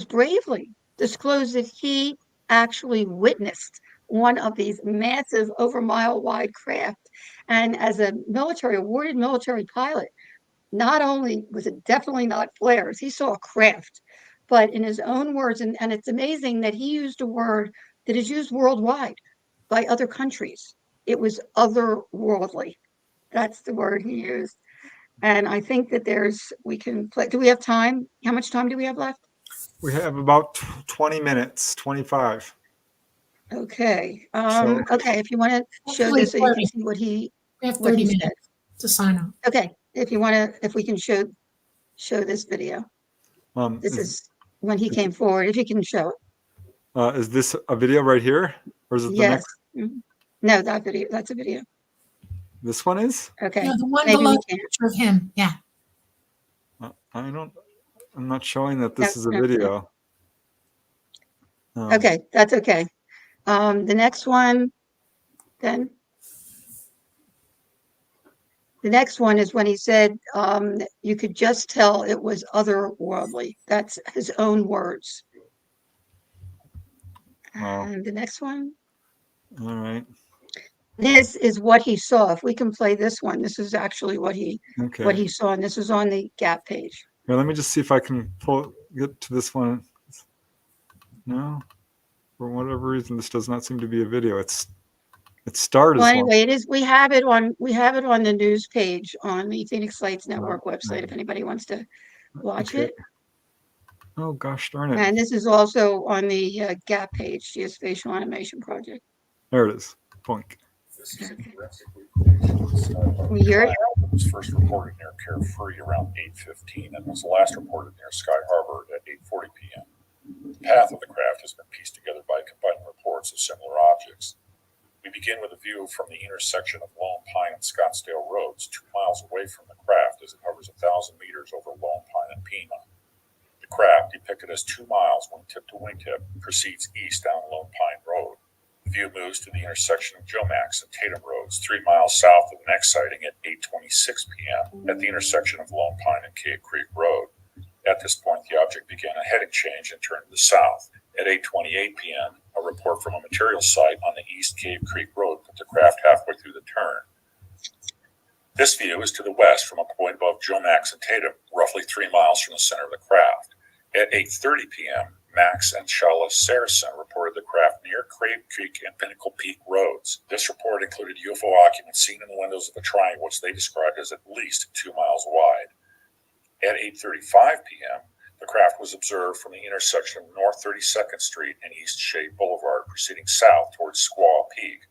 bravely disclose that he actually witnessed one of these massive over mile wide craft. And as a awarded military pilot, not only was it definitely not flares, he saw a craft, but in his own words, and it's amazing that he used a word that is used worldwide by other countries. It was otherworldly. That's the word he used. And I think that we can play. Do we have time? How much time do we have left? We have about 20 minutes, 25. Okay. So- Okay, if you want to show Hopefully this so you can 30. see what he We have what 30 he said. minutes to sign up. Okay, if we can show this video. This is when he came forward. If you can show it. Is this a video right here? Or is it the Yes. next? Mhm. No, that's a video. This one is? Okay. No, the one Maybe below we the can. picture of him. Yeah. I'm not showing that this is a No. video. Okay, that's okay. The next one, then. The next one is when he said, you could just tell it was otherworldly. That's his own words. Wow. And the next one. All right. This is what he saw. If we can play this one, this is actually what he saw, and this is on the Gap page. Here, let me just see if I can get to this one. No, for whatever reason, this does not seem to be a video. It started Well, as one. anyway, it is. We have it on the news page on the Phoenix Lights Network website. If anybody wants to watch Okay. it. Oh gosh darn it! And this is also on the Gap page, Geospatial Animation Project. There it is. Boink. This is a drastically We hear it? It was first reported near Carefree around 8:15 and was last reported near Sky Harbor at 8:40 p.m. The path of the craft has been pieced together by combining reports of similar objects. We begin with a view from the intersection of Lone Pine and Scottsdale Roads, 2 miles away from the craft as it hovers 1,000 meters over Lone Pine and Pima. The craft, depicted as 2 miles wingtip to wingtip, proceeds east down Lone Pine Road. The view moves to the intersection of Jomax and Tatum Roads, 3 miles south of the next sighting at 8:26 p.m. at the intersection of Lone Pine and Cave Creek Road. At this point, the object began a heading change and turned to the south. At 8:28 p.m., a report from a material site on the East Cave Creek Road put the craft halfway through the turn. This view is to the west from a point above Jomax and Tatum, roughly 3 miles from the center of the craft. At 8:30 p.m., Max and Shala Saracen reported the craft near Crave Creek and Pinnacle Peak roads. This report included UFO occupants seen in the windows of a triangle, which they described as at least 2 miles wide. At 8:35 p.m., the craft was observed from the intersection of North 32nd Street and East Shade Boulevard, proceeding south towards Squaw Peak,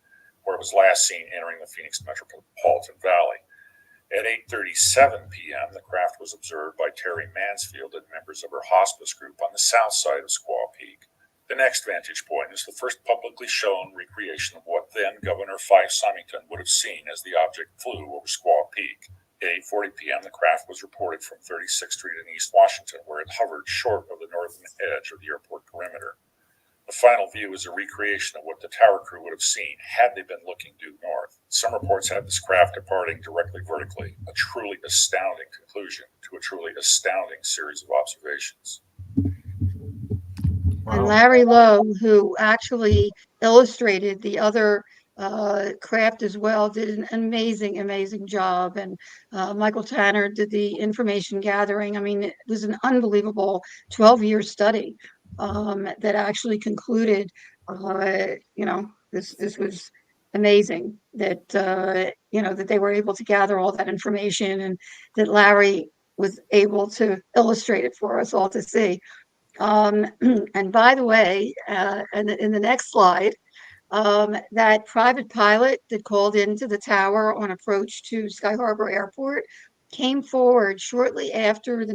where it was last seen entering the Phoenix Metropolitan Valley. At 8:37 p.m., the craft was observed by Terry Mansfield and members of her hospice group on the south side of Squaw Peak. The next vantage point is the first publicly shown recreation of what then Governor Fife Symington would have seen as the object flew over Squaw Peak. At 8:40 p.m., the craft was reported from 36th Street in East Washington, where it hovered short of the northern edge of the airport perimeter. The final view is a recreation of what the tower crew would have seen had they been looking due north. Some reports have this craft departing directly vertically, a truly astounding conclusion to a truly astounding series of observations. And Larry Lowe, who actually illustrated the other craft as well, did an amazing job. And Michael Tanner did the information gathering. I mean, it was an unbelievable 12-year study that actually concluded, this was amazing that, that they were able to gather all that information and that Larry was able to illustrate it for us all to see. And by the way, and in the next slide, that private pilot that called into the tower on approach to Sky Harbor Airport came forward shortly after the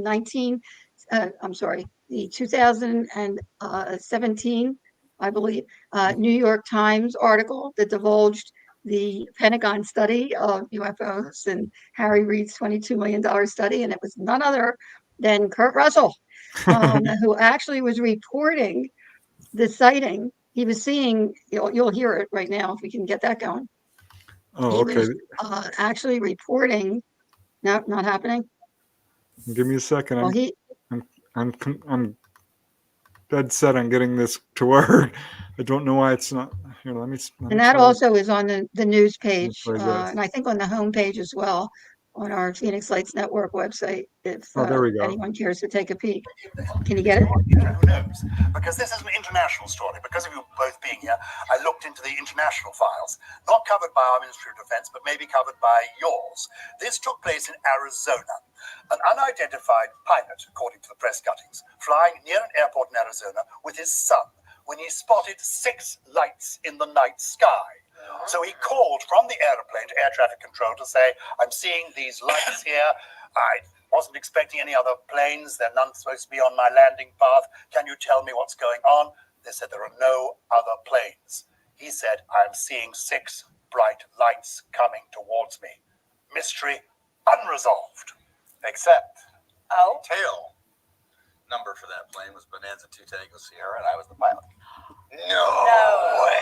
I'm sorry, the 2017, I believe, New York Times article that divulged the Pentagon study of UFOs and Harry Reid's $22 million study. And it was none other than Kurt Russell, who actually was reporting the sighting. He was seeing, you'll hear it right now if we can get that going. Oh, He okay. was actually reporting, no, not happening. Give me a second. Well, I'm dead set on getting this to work. I don't know why it's not here. Let me and that try. also is on the news page, Try this. and I think on the home page as well, on our Phoenix Lights Network website, if Oh, there we go. anyone cares to take a peek. Can you get it? Who knows? Because this is an international story. Because of you both being here, I looked into the international files, not covered by our Ministry of Defense, but maybe covered by yours. This took place in Arizona. An unidentified pilot, according to the press cuttings, flying near an airport in Arizona with his son when he spotted 6 lights in the night sky. So he called from the airplane to air traffic control to say, I'm seeing these lights here. I wasn't expecting any other planes. They're none supposed to be on my landing path. Can you tell me what's going on? They said there are no other planes. He said, I'm seeing 6 bright lights coming towards me. Mystery unresolved. Except tail number for that plane was Bonanza 2 Tango Sierra, and I was the pilot. no way.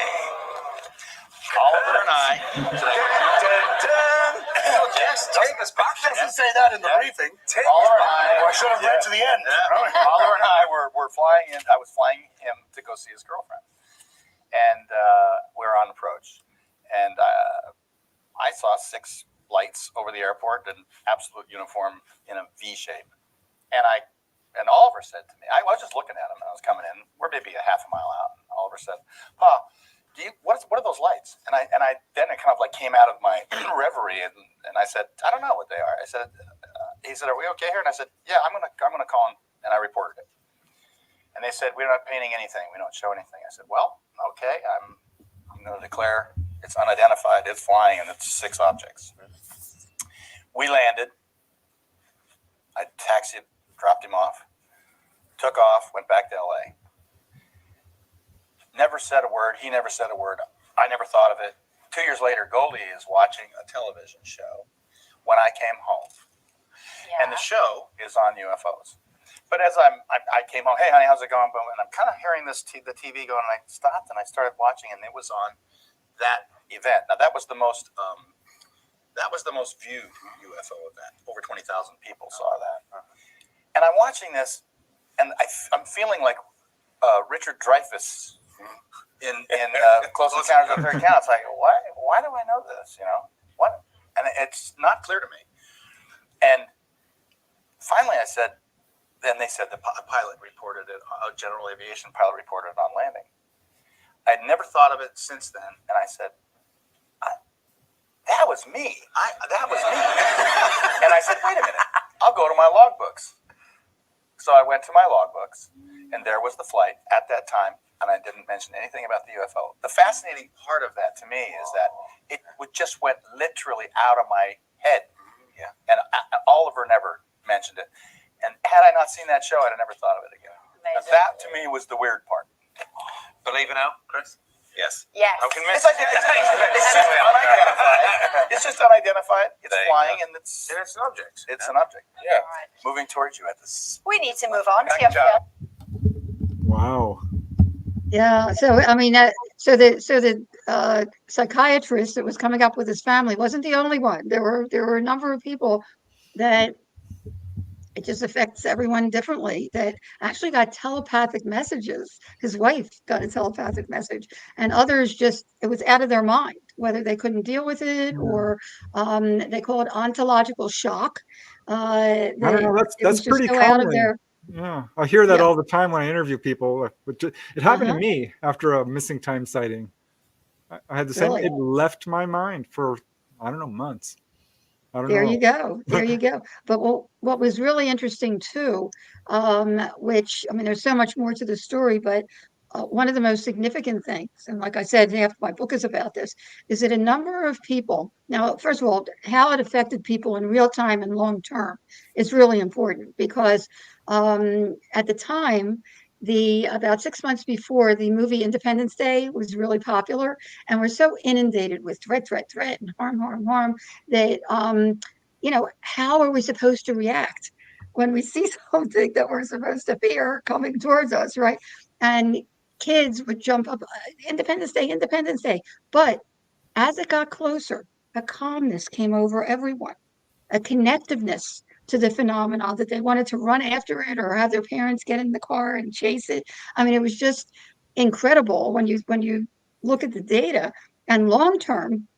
Oliver and I. Yes, take us back. Doesn't say that in the briefing. Oliver and I. I should have read to the end. Oliver and I were flying in. I was flying him to go see his girlfriend, and we were on approach, and I saw 6 lights over the airport in absolute uniform in a V shape, and Oliver said to me, I was just looking at him, and I was coming in. We're maybe a half a mile out, and Oliver said, "Pa, what are those lights?" And I then it kind of like came out of my reverie, and I said, "I don't know what they are." I said, he said, "Are we okay here?" And I said, "Yeah, I'm gonna call him," and I reported it. And they said, "We're not painting anything. We don't show anything." I said, "Well, okay, I'm going to declare it's unidentified. It's flying, and it's 6 objects." We landed. I taxied, dropped him off, took off, went back to LA. Never said a word. He never said a word. I never thought of it. 2 years later, Goldie is watching a television show when I came home. Yeah. And the show is on UFOs. But as I came home, "Hey, honey, how's it going?" And I'm kind of hearing the TV going, and I stopped and I started watching, and it was on that event. Now, that was the most viewed UFO event. Over 20,000 people saw that. And I'm watching this, and I'm feeling like Richard Dreyfuss in Close Encounters of the Third Kind. It's like, why do I know this? What? And it's not clear to me. And finally, I said, then they said the pilot reported it. A general aviation pilot reported it on landing. I'd never thought of it since then, and I said, that was me. That was me. And I said, wait a minute. I'll go to my logbooks. So I went to my logbooks, and there was the flight at that time, and I didn't mention anything about the UFO. The fascinating part of that to me is that it just went literally out of my head. Yeah. And Oliver never mentioned it. And had I not seen that show, I'd have never thought of it again. That, to me, was the weird part. Believe it now, Chris? Yes. Yes. I'm convinced. It's It's just unidentified. It's flying, and it's And it's an object. It's an object. Yeah. All right. Moving towards you at this. We need to move on. Good job. Wow. Yeah. So I mean, so the psychiatrist that was coming up with his family wasn't the only one. There were a number of people that it just affects everyone differently that actually got telepathic messages. His wife got a telepathic message, and others it was out of their mind, whether they couldn't deal with it or they call it ontological shock. I don't know. That's pretty so out of common. their, Yeah, I hear that Yeah. all the time when I interview people. It happened to me after a missing time sighting. I had the same. Really? It left my mind for I don't know months. I don't know. There you go. There you go. But what was really interesting too, which, I mean, there's so much more to the story, but one of the most significant things, and like I said, half my book is about this, is that a number of people, now, first of all, how it affected people in real time and long term is really important, because at the time, about 6 months before, the movie Independence Day was really popular, and we're so inundated with threat, and harm, that, how are we supposed to react when we see something that we're supposed to fear coming towards us, right? And kids would jump up, Independence Day. But as it got closer, a calmness came over everyone, a connectiveness to the phenomenon, that they wanted to run after it or have their parents get in the car and chase it. I mean, it was just incredible when you look at the data. And long term,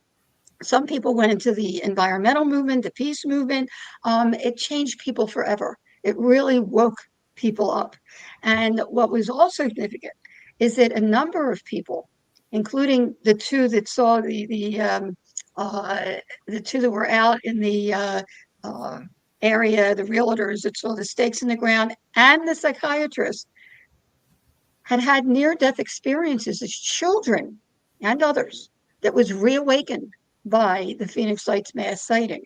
some people went into the environmental movement, the peace movement. It changed people forever. It really woke people up. And what was also significant is that a number of people, including the two that saw the two that were out in the area, the realtors that saw the stakes in the ground, and the psychiatrist, had near-death experiences as children and others that was reawakened by the Phoenix Lights mass sighting.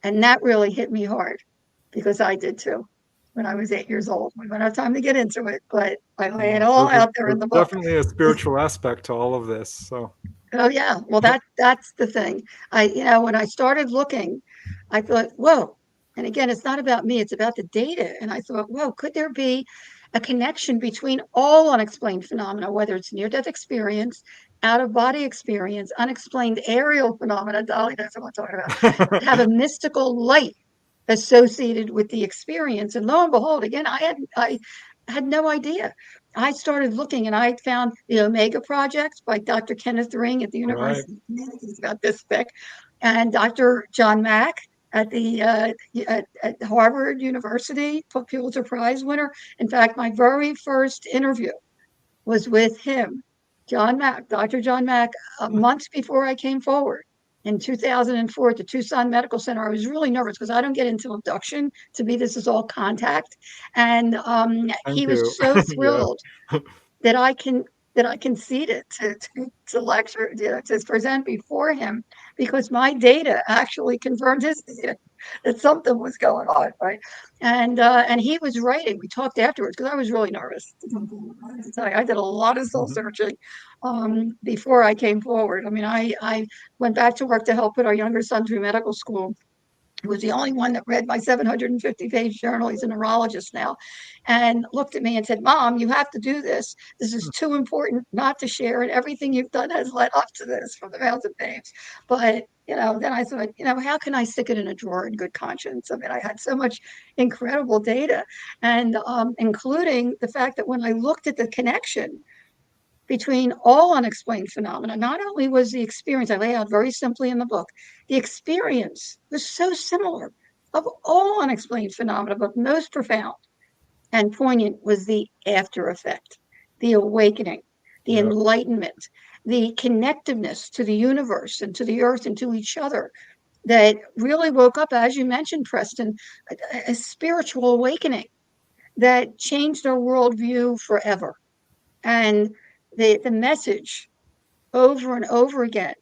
And that really hit me hard, because I did too when I was 8 years old. We don't have time to get into it, but I lay it all out there in the book. Definitely a spiritual aspect to all of this. So. Oh yeah, well that's the thing. When I started looking, I thought, whoa. And again, it's not about me, it's about the data. And I thought, whoa, could there be a connection between all unexplained phenomena, whether it's near-death experience, out-of-body experience, unexplained aerial phenomena, Dolly knows what I'm talking about, have a mystical light associated with the experience. And lo and behold, again, I had no idea. I started looking, and I found the Omega Project by Dr. Kenneth Ring at the University of Connecticut. It's about this thick, and Dr. John Mack at the at Harvard University, Pulitzer Prize winner. In fact, my very first interview was with him, John Mack, Dr. John Mack, months before I came forward in 2004 at the Tucson Medical Center. I was really nervous because I don't get into abduction. To me, this is all contact. And he was so thrilled that I conceded to lecture, to present before him, because my data actually confirmed his data, that something was going on, right? And he was writing. We talked afterwards because I was really nervous. I did a lot of soul searching before I came forward. I mean, I went back to work to help put our younger son through medical school. He was the only one that read my 750-page journal. He's a neurologist now, and looked at me and said, "Mom, you have to do this. This is too important not to share, and everything you've done has led up to this, from the mountain babes." But then I thought, how can I stick it in a drawer in good conscience? I mean, I had so much incredible data, and including the fact that when I looked at the connection between all unexplained phenomena, not only was the experience, I lay out very simply in the book, the experience was so similar of all unexplained phenomena, but most profound and poignant was the after effect, the awakening, the enlightenment, the connectiveness to the universe and to the earth and to each other, that really woke up, as you mentioned, Preston, a spiritual awakening that changed our worldview forever. And the message over and over again,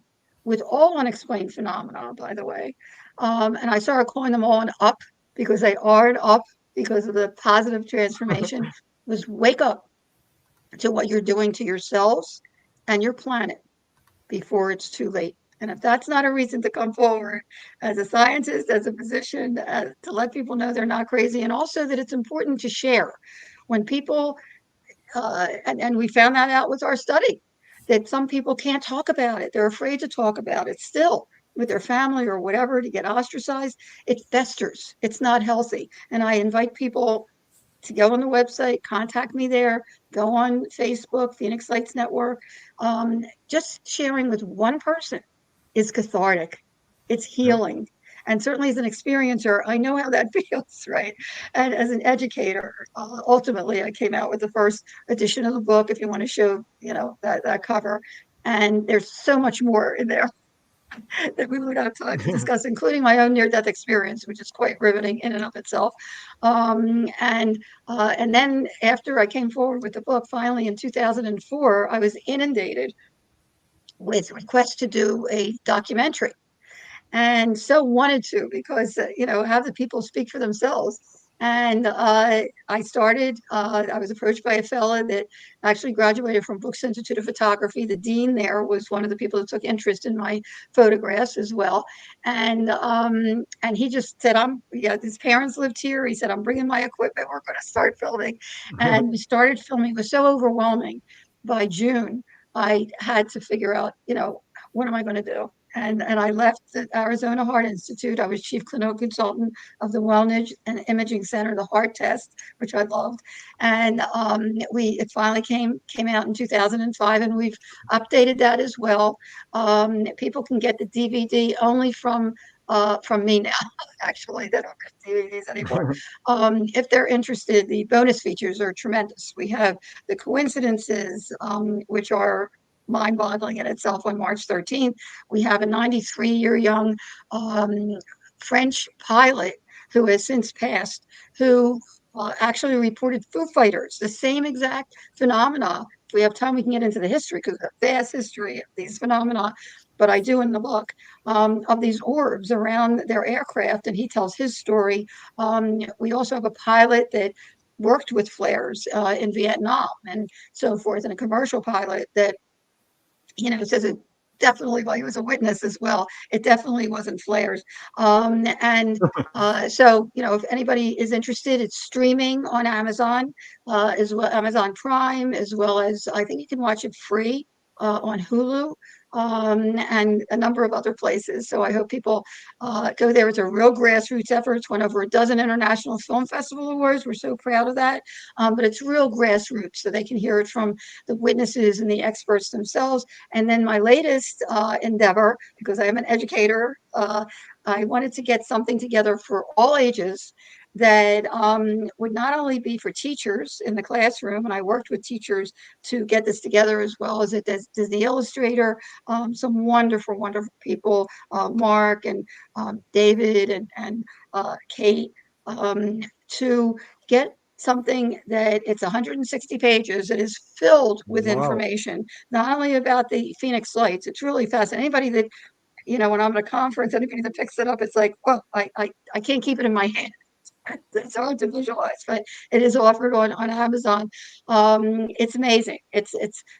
with all unexplained phenomena, by the way, and I started calling them all an up, because they are an up because of the positive transformation, was wake up to what you're doing to yourselves and your planet before it's too late. And if that's not a reason to come forward as a scientist, as a physician, to let people know they're not crazy, and also that it's important to share. When people and we found that out with our study, that some people can't talk about it. They're afraid to talk about it still with their family or whatever, to get ostracized. It festers. It's not healthy. And I invite people to go on the website, contact me there, go on Facebook, Phoenix Lights Network. Just sharing with one person is cathartic. It's healing. And certainly as an experiencer, I know how that feels, right? And as an educator, ultimately, I came out with the first edition of the book, if you want to show, that cover. And there's so much more in there. that we would have time to discuss, including my own near-death experience, which is quite riveting in and of itself. And then after I came forward with the book, finally in 2004, I was inundated with requests to do a documentary, and so wanted to, because have the people speak for themselves. And I started. I was approached by a fellow that actually graduated from Brooks Institute of Photography. The dean there was one of the people that took interest in my photographs as well. And he just said, his parents lived here. He said, I'm bringing my equipment. We're going to start filming. And we started filming. It was so overwhelming. By June, I had to figure out, what am I going to do? And I left the Arizona Heart Institute. I was chief clinical consultant of the Wellness and Imaging Center, the heart test, which I loved. And it finally came out in 2005, and we've updated that as well. People can get the DVD only from me now. Actually, they don't get DVDs anymore. If they're interested, the bonus features are tremendous. We have the coincidences, which are mind-boggling in itself. On March 13th, we have a 93-year young French pilot who has since passed, who actually reported Foo Fighters, the same exact phenomena. If we have time, we can get into the history, because there's a vast history of these phenomena, but I do in the book, of these orbs around their aircraft, and he tells his story. We also have a pilot that worked with flares in Vietnam and so forth, and a commercial pilot that says it definitely, well, he was a witness as well. It definitely wasn't flares. So, if anybody is interested, it's streaming on Amazon, as well, Amazon Prime, as well as, I think you can watch it free on Hulu, and a number of other places. So I hope people go there. It's a real grassroots effort. It's won over a dozen international film festival awards. We're so proud of that. But it's real grassroots, so they can hear it from the witnesses and the experts themselves. And then my latest endeavor, because I am an educator, I wanted to get something together for all ages that would not only be for teachers in the classroom, and I worked with teachers to get this together, as well as it does the illustrator, some wonderful, wonderful people, Mark and David and Kate, to get something that it's 160 pages. It is filled with information, not only about the Phoenix Lights. It's really fascinating. Anybody that, when I'm at a conference, anybody that picks it up, it's like, well, I can't keep it in my hand. It's hard to visualize, but it is offered on Amazon. It's amazing. It's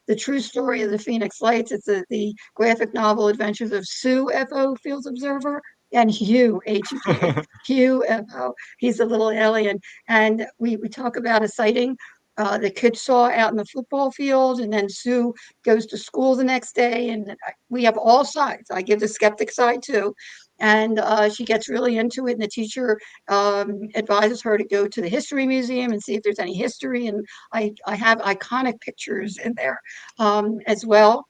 the true story of the Phoenix Lights. It's the graphic novel adventures of Sue F.O. Fields Observer and Hugh H.U.G. Hugh F.O. He's a little alien. And we talk about a sighting the kids saw out in the football field, and then Sue goes to school the next day, and we have all sides. I give the skeptic side too. And she gets really into it, and the teacher advises her to go to the history museum and see if there's any history. And I have iconic pictures in there as well,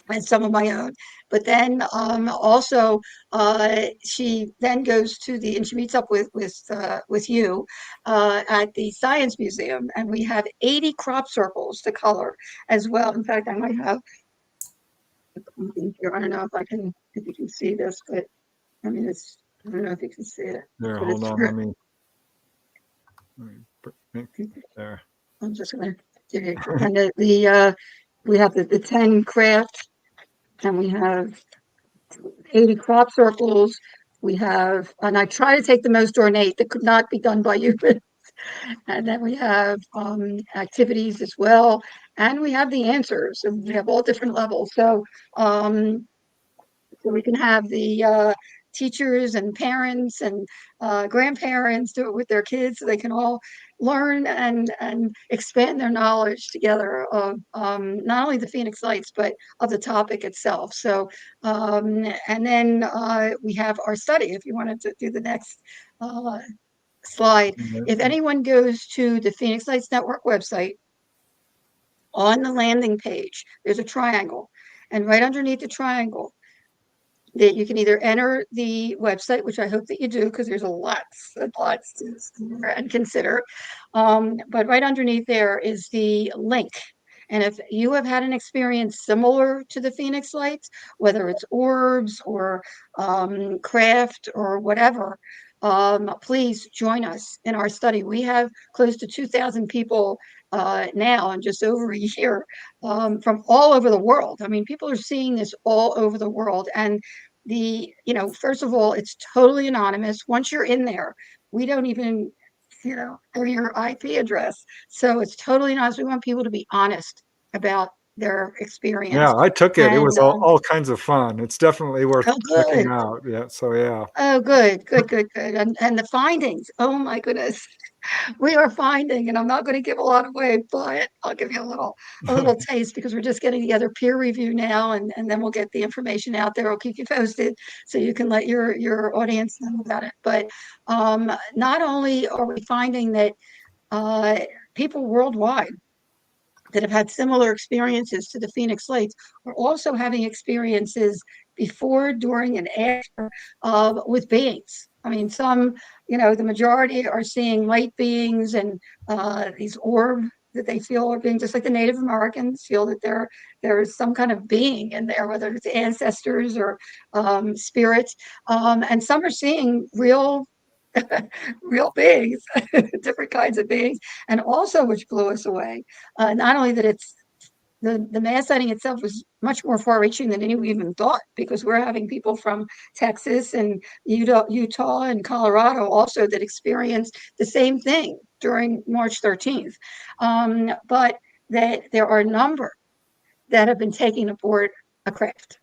and some of my own. But then also she then goes to and she meets up with you at the Science Museum, and we have 80 crop circles to color as well. In fact, I might have here. I don't know if you can see this, but I mean, I don't know if you can see it. There, hold on. Let me there. I'm just going to give you, and we have the 10 craft, and we have 80 crop circles. We have, and I try to take the most ornate that could not be done by humans. And then we have activities as well, and we have the answers, and we have all different levels. So we can have the teachers and parents and grandparents do it with their kids, so they can all learn and expand their knowledge together of not only the Phoenix Lights, but of the topic itself. So, and then we have our study, if you wanted to do the next slide. If anyone goes to the Phoenix Lights Network website, on the landing page, there's a triangle, and right underneath the triangle, that you can either enter the website, which I hope that you do, because there's lots and lots to and consider. But right underneath there is the link, And if you have had an experience similar to the Phoenix Lights, whether it's orbs or craft or whatever, please join us in our study. We have close to 2,000 people now in just over a year from all over the world. I mean, people are seeing this all over the world. And first of all, it's totally anonymous. Once you're in there, we don't even, or your IP address. So it's totally anonymous. We want people to be honest about their experience. Yeah, I took it. And, it was all kinds of fun. It's definitely worth checking good. out. Yeah. So yeah. Oh, good. And the findings, oh my goodness, we are finding, and I'm not going to give a lot away, but I'll give you a little taste, because we're just getting together peer review now, and then we'll get the information out there. I'll keep you posted so you can let your audience know about it. But not only are we finding that people worldwide that have had similar experiences to the Phoenix Lights are also having experiences before, during, and after with beings. I mean, some, the majority are seeing light beings and these orb that they feel are being, just like the Native Americans feel that there is some kind of being in there, whether it's ancestors or spirits. And some are seeing real beings, different kinds of beings, and also, which blew us away, not only that it's the mass sighting itself was much more far-reaching than anyone even thought, because we're having people from Texas and Utah and Colorado also that experienced the same thing during March 13th. But that there are a number that have been taken aboard a craft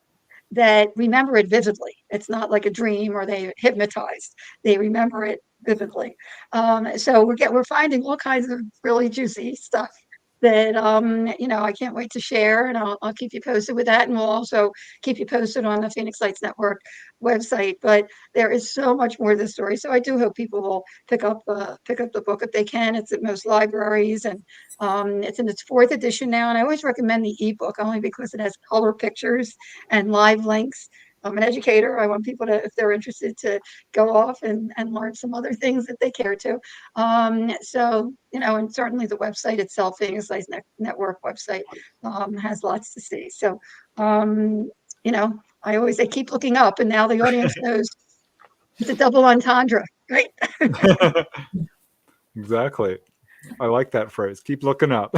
that remember it vividly. It's not like a dream or they hypnotized. They remember it vividly. So we're finding all kinds of really juicy stuff that I can't wait to share, and I'll keep you posted with that, and we'll also keep you posted on the Phoenix Lights Network website. But there is so much more to the story, so I do hope people will pick up the book if they can. It's at most libraries, and it's in its 4th edition now, and I always recommend the ebook only because it has color pictures and live links. I'm an educator. I want people to, if they're interested, to go off and learn some other things that they care to. So, and certainly the website itself, Phoenix Lights Network website, has lots to see. So, I always say keep looking up, and now the audience knows it's a double entendre, right? Exactly. I like that phrase. Keep looking up.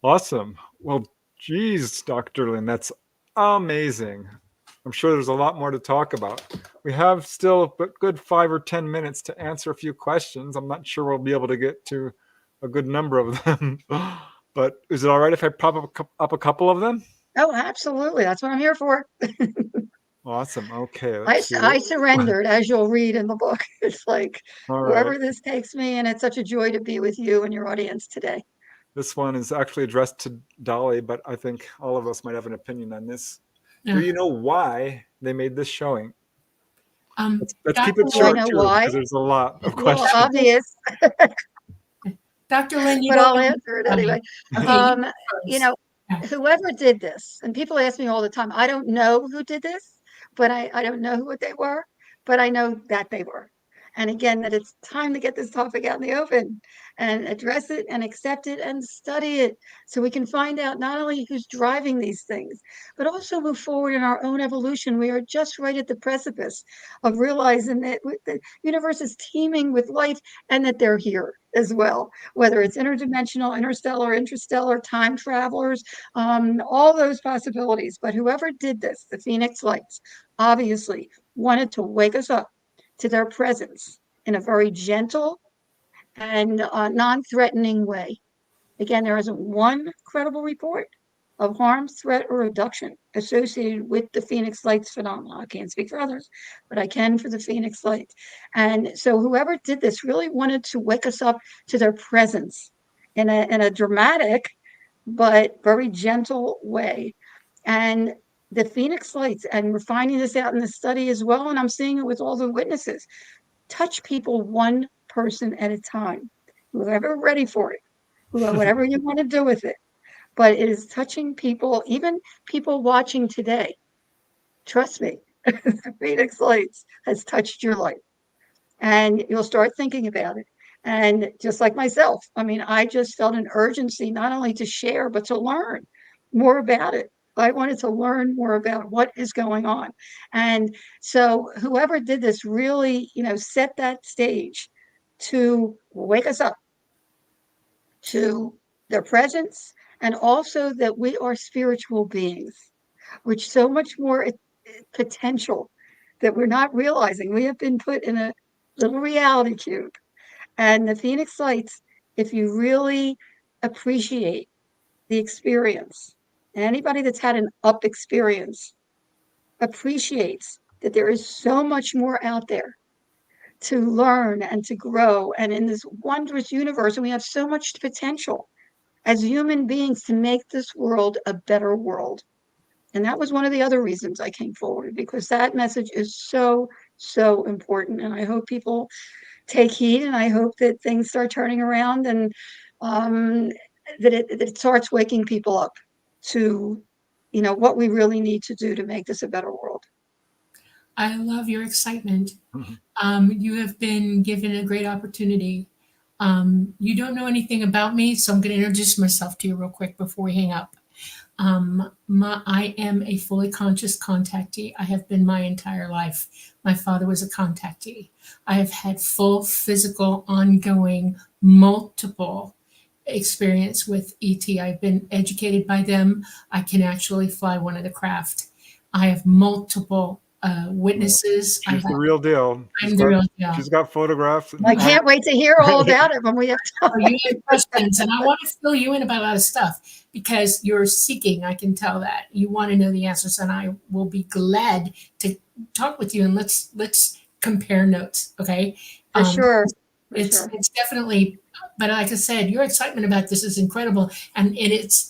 Awesome. Well, geez, Dr. Lynne, that's amazing. I'm sure there's a lot more to talk about. We have still a good 5 or 10 minutes to answer a few questions. I'm not sure we'll be able to get to a good number of them, but is it all right if I pop up a couple of them? Oh, absolutely. That's what I'm here for. Awesome. Okay. I surrendered, as you'll read in the book. It's like, All wherever right. this takes me, and it's such a joy to be with you and your audience today. This one is actually addressed to Dolly, but I think all of us might have an opinion on this. Yeah. Do you know why they made this showing? Let's keep Dr. it short, Lynne, too, why? because there's a lot of Well, questions. obvious, Dr. Lynne, but I'll answer it anyway. Okay, Yeah. Whoever did this, and people ask me all the time, I don't know who did this, but I don't know what they were, but I know that they were. And again, that it's time to get this topic out in the open and address it and accept it and study it, so we can find out not only who's driving these things, but also move forward in our own evolution. We are just right at the precipice of realizing that the universe is teeming with life, and that they're here as well, whether it's interdimensional, interstellar, time travelers, all those possibilities. But whoever did this, the Phoenix Lights, obviously wanted to wake us up to their presence in a very gentle and non-threatening way. Again, there isn't one credible report of harm, threat, or reduction associated with the Phoenix Lights phenomena. I can't speak for others, but I can for the Phoenix Lights. And so whoever did this really wanted to wake us up to their presence in a dramatic but very gentle way. And the Phoenix Lights, and we're finding this out in the study as well, and I'm seeing it with all the witnesses, touch people one person at a time, whoever ready for it, whatever you want to do with it. But it is touching people, even people watching today. Trust me, the Phoenix Lights has touched your life, and you'll start thinking about it. And just like myself, I mean, I just felt an urgency not only to share, but to learn more about it. I wanted to learn more about what is going on. And so whoever did this really, set that stage to wake us up to their presence, and also that we are spiritual beings, which so much more potential that we're not realizing. We have been put in a little reality cube. And the Phoenix Lights, if you really appreciate the experience, anybody that's had an up experience appreciates that there is so much more out there to learn and to grow. And in this wondrous universe, and we have so much potential as human beings to make this world a better world. And that was one of the other reasons I came forward, because that message is so, so important. And I hope people take heed, and I hope that things start turning around, and that it starts waking people up to, what we really need to do to make this a better world. I love your excitement. Mhm. You have been given a great opportunity. You don't know anything about me, so I'm going to introduce myself to you real quick before we hang up. I am a fully conscious contactee. I have been my entire life. My father was a contactee. I have had full physical, ongoing, multiple experience with ET. I've been educated by them. I can actually fly one of the craft. I have multiple witnesses. She's the real deal. I'm the real deal. She's got photographs. I can't wait to hear all about it when we have time. You have questions, and I want to fill you in about a lot of stuff because you're seeking. I can tell that you want to know the answers, and I will be glad to talk with you, and let's compare notes. Okay, For sure. It's definitely. But like I said, your excitement about this is incredible, and it's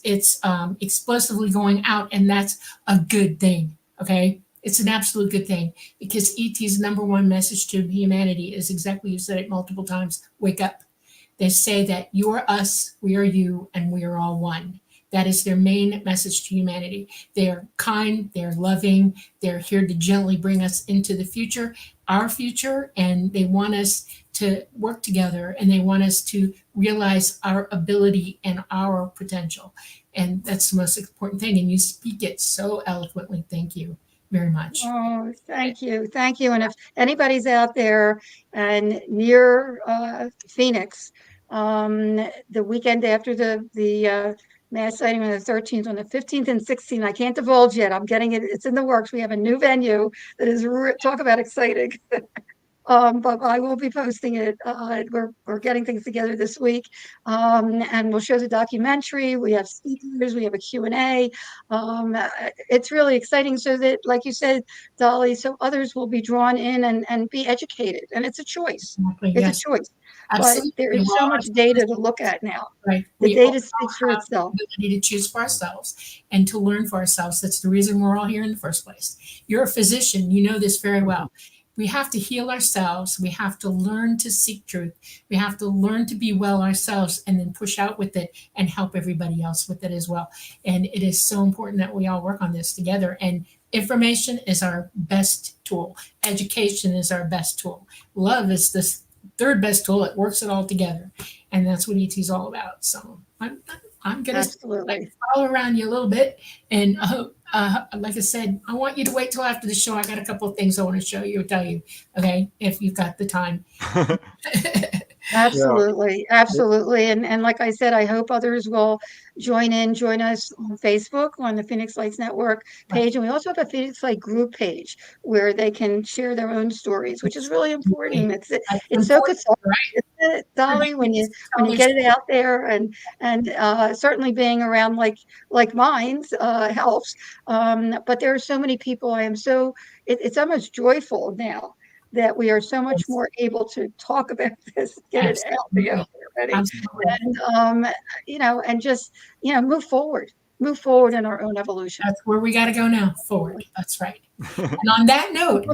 explosively going out, and that's a good thing. Okay. It's an absolute good thing, because ET's number one message to humanity is exactly, you said it multiple times, wake up. They say that you are us, we are you, and we are all one. That is their main message to humanity. They are kind, they're loving, they're here to gently bring us into the future, our future, and they want us to work together, and they want us to realize our ability and our potential. And that's the most important thing. And you speak it so eloquently. Thank you very much. Oh, thank you. Thank you. And if anybody's out there and near Phoenix, the weekend after the mass sighting on the 13th, on the 15th and 16th, I can't divulge yet. I'm getting it. It's in the works. We have a new venue that is, talk about exciting. But I will be posting it. We're getting things together this week, and we'll show the documentary. We have speakers, we have a Q&A. It's really exciting, so that, like you said, Dolly, so others will be drawn in and be educated. And it's a choice. Exactly, It's yes. a choice. Absolutely. But there is so much data to look at now. Right. The We data all speaks for have itself. the ability to choose for ourselves and to learn for ourselves. That's the reason we're all here in the first place. You're a physician. You know this very well. We have to heal ourselves. We have to learn to seek truth. We have to learn to be well ourselves, and then push out with it and help everybody else with it as well. And it is so important that we all work on this together. And information is our best tool. Education is our best tool. Love is the third best tool. It works it all together. And that's what ET is all about. So I'm going to follow around you a little bit. And like I said, I want you to wait till after the show. I got a couple of things I want to show you or tell you, okay, if you've got the time. Absolutely. Absolutely. And like I said, I hope others will join us on Facebook, on the Phoenix Lights Network page. And we also have a Phoenix Light group page where they can share their own stories, which is really important. It's so cathartic, isn't it, Dolly, when you get it out there, and certainly being around like minds helps. But there are so many people. It's almost joyful now that we are so much more able to talk about this, get it out there already, and just move forward in our own evolution. That's where we got to go now, forward. That's right. And on that note,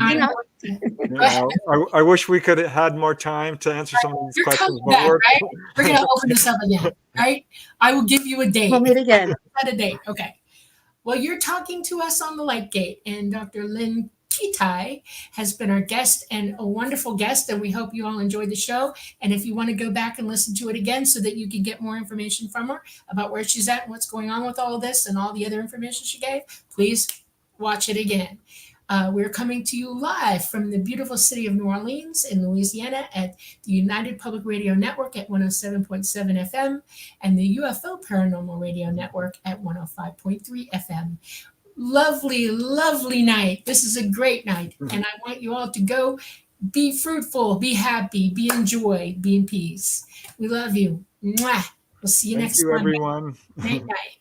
I wish we could have had more time to answer some of these questions. Back, right? We're going to open this up again, right? I will give you a date. We'll meet again. Set a date. Okay. Well, you're talking to us on the Light Gate, and Dr. Lynne Kitei has been our guest, and a wonderful guest, and we hope you all enjoyed the show. And if you want to go back and listen to it again so that you can get more information from her about where she's at and what's going on with all of this and all the other information she gave, please watch it again. We're coming to you live from the beautiful city of New Orleans in Louisiana at the United Public Radio Network at 107.7 FM and the UFO Paranormal Radio Network at 105.3 FM. Lovely, lovely night. This is a great night. And I want you all to go be fruitful, be happy, be in joy, be in peace. We love you. Mwah. We'll see you Thank next you, Monday. everyone. Night, night.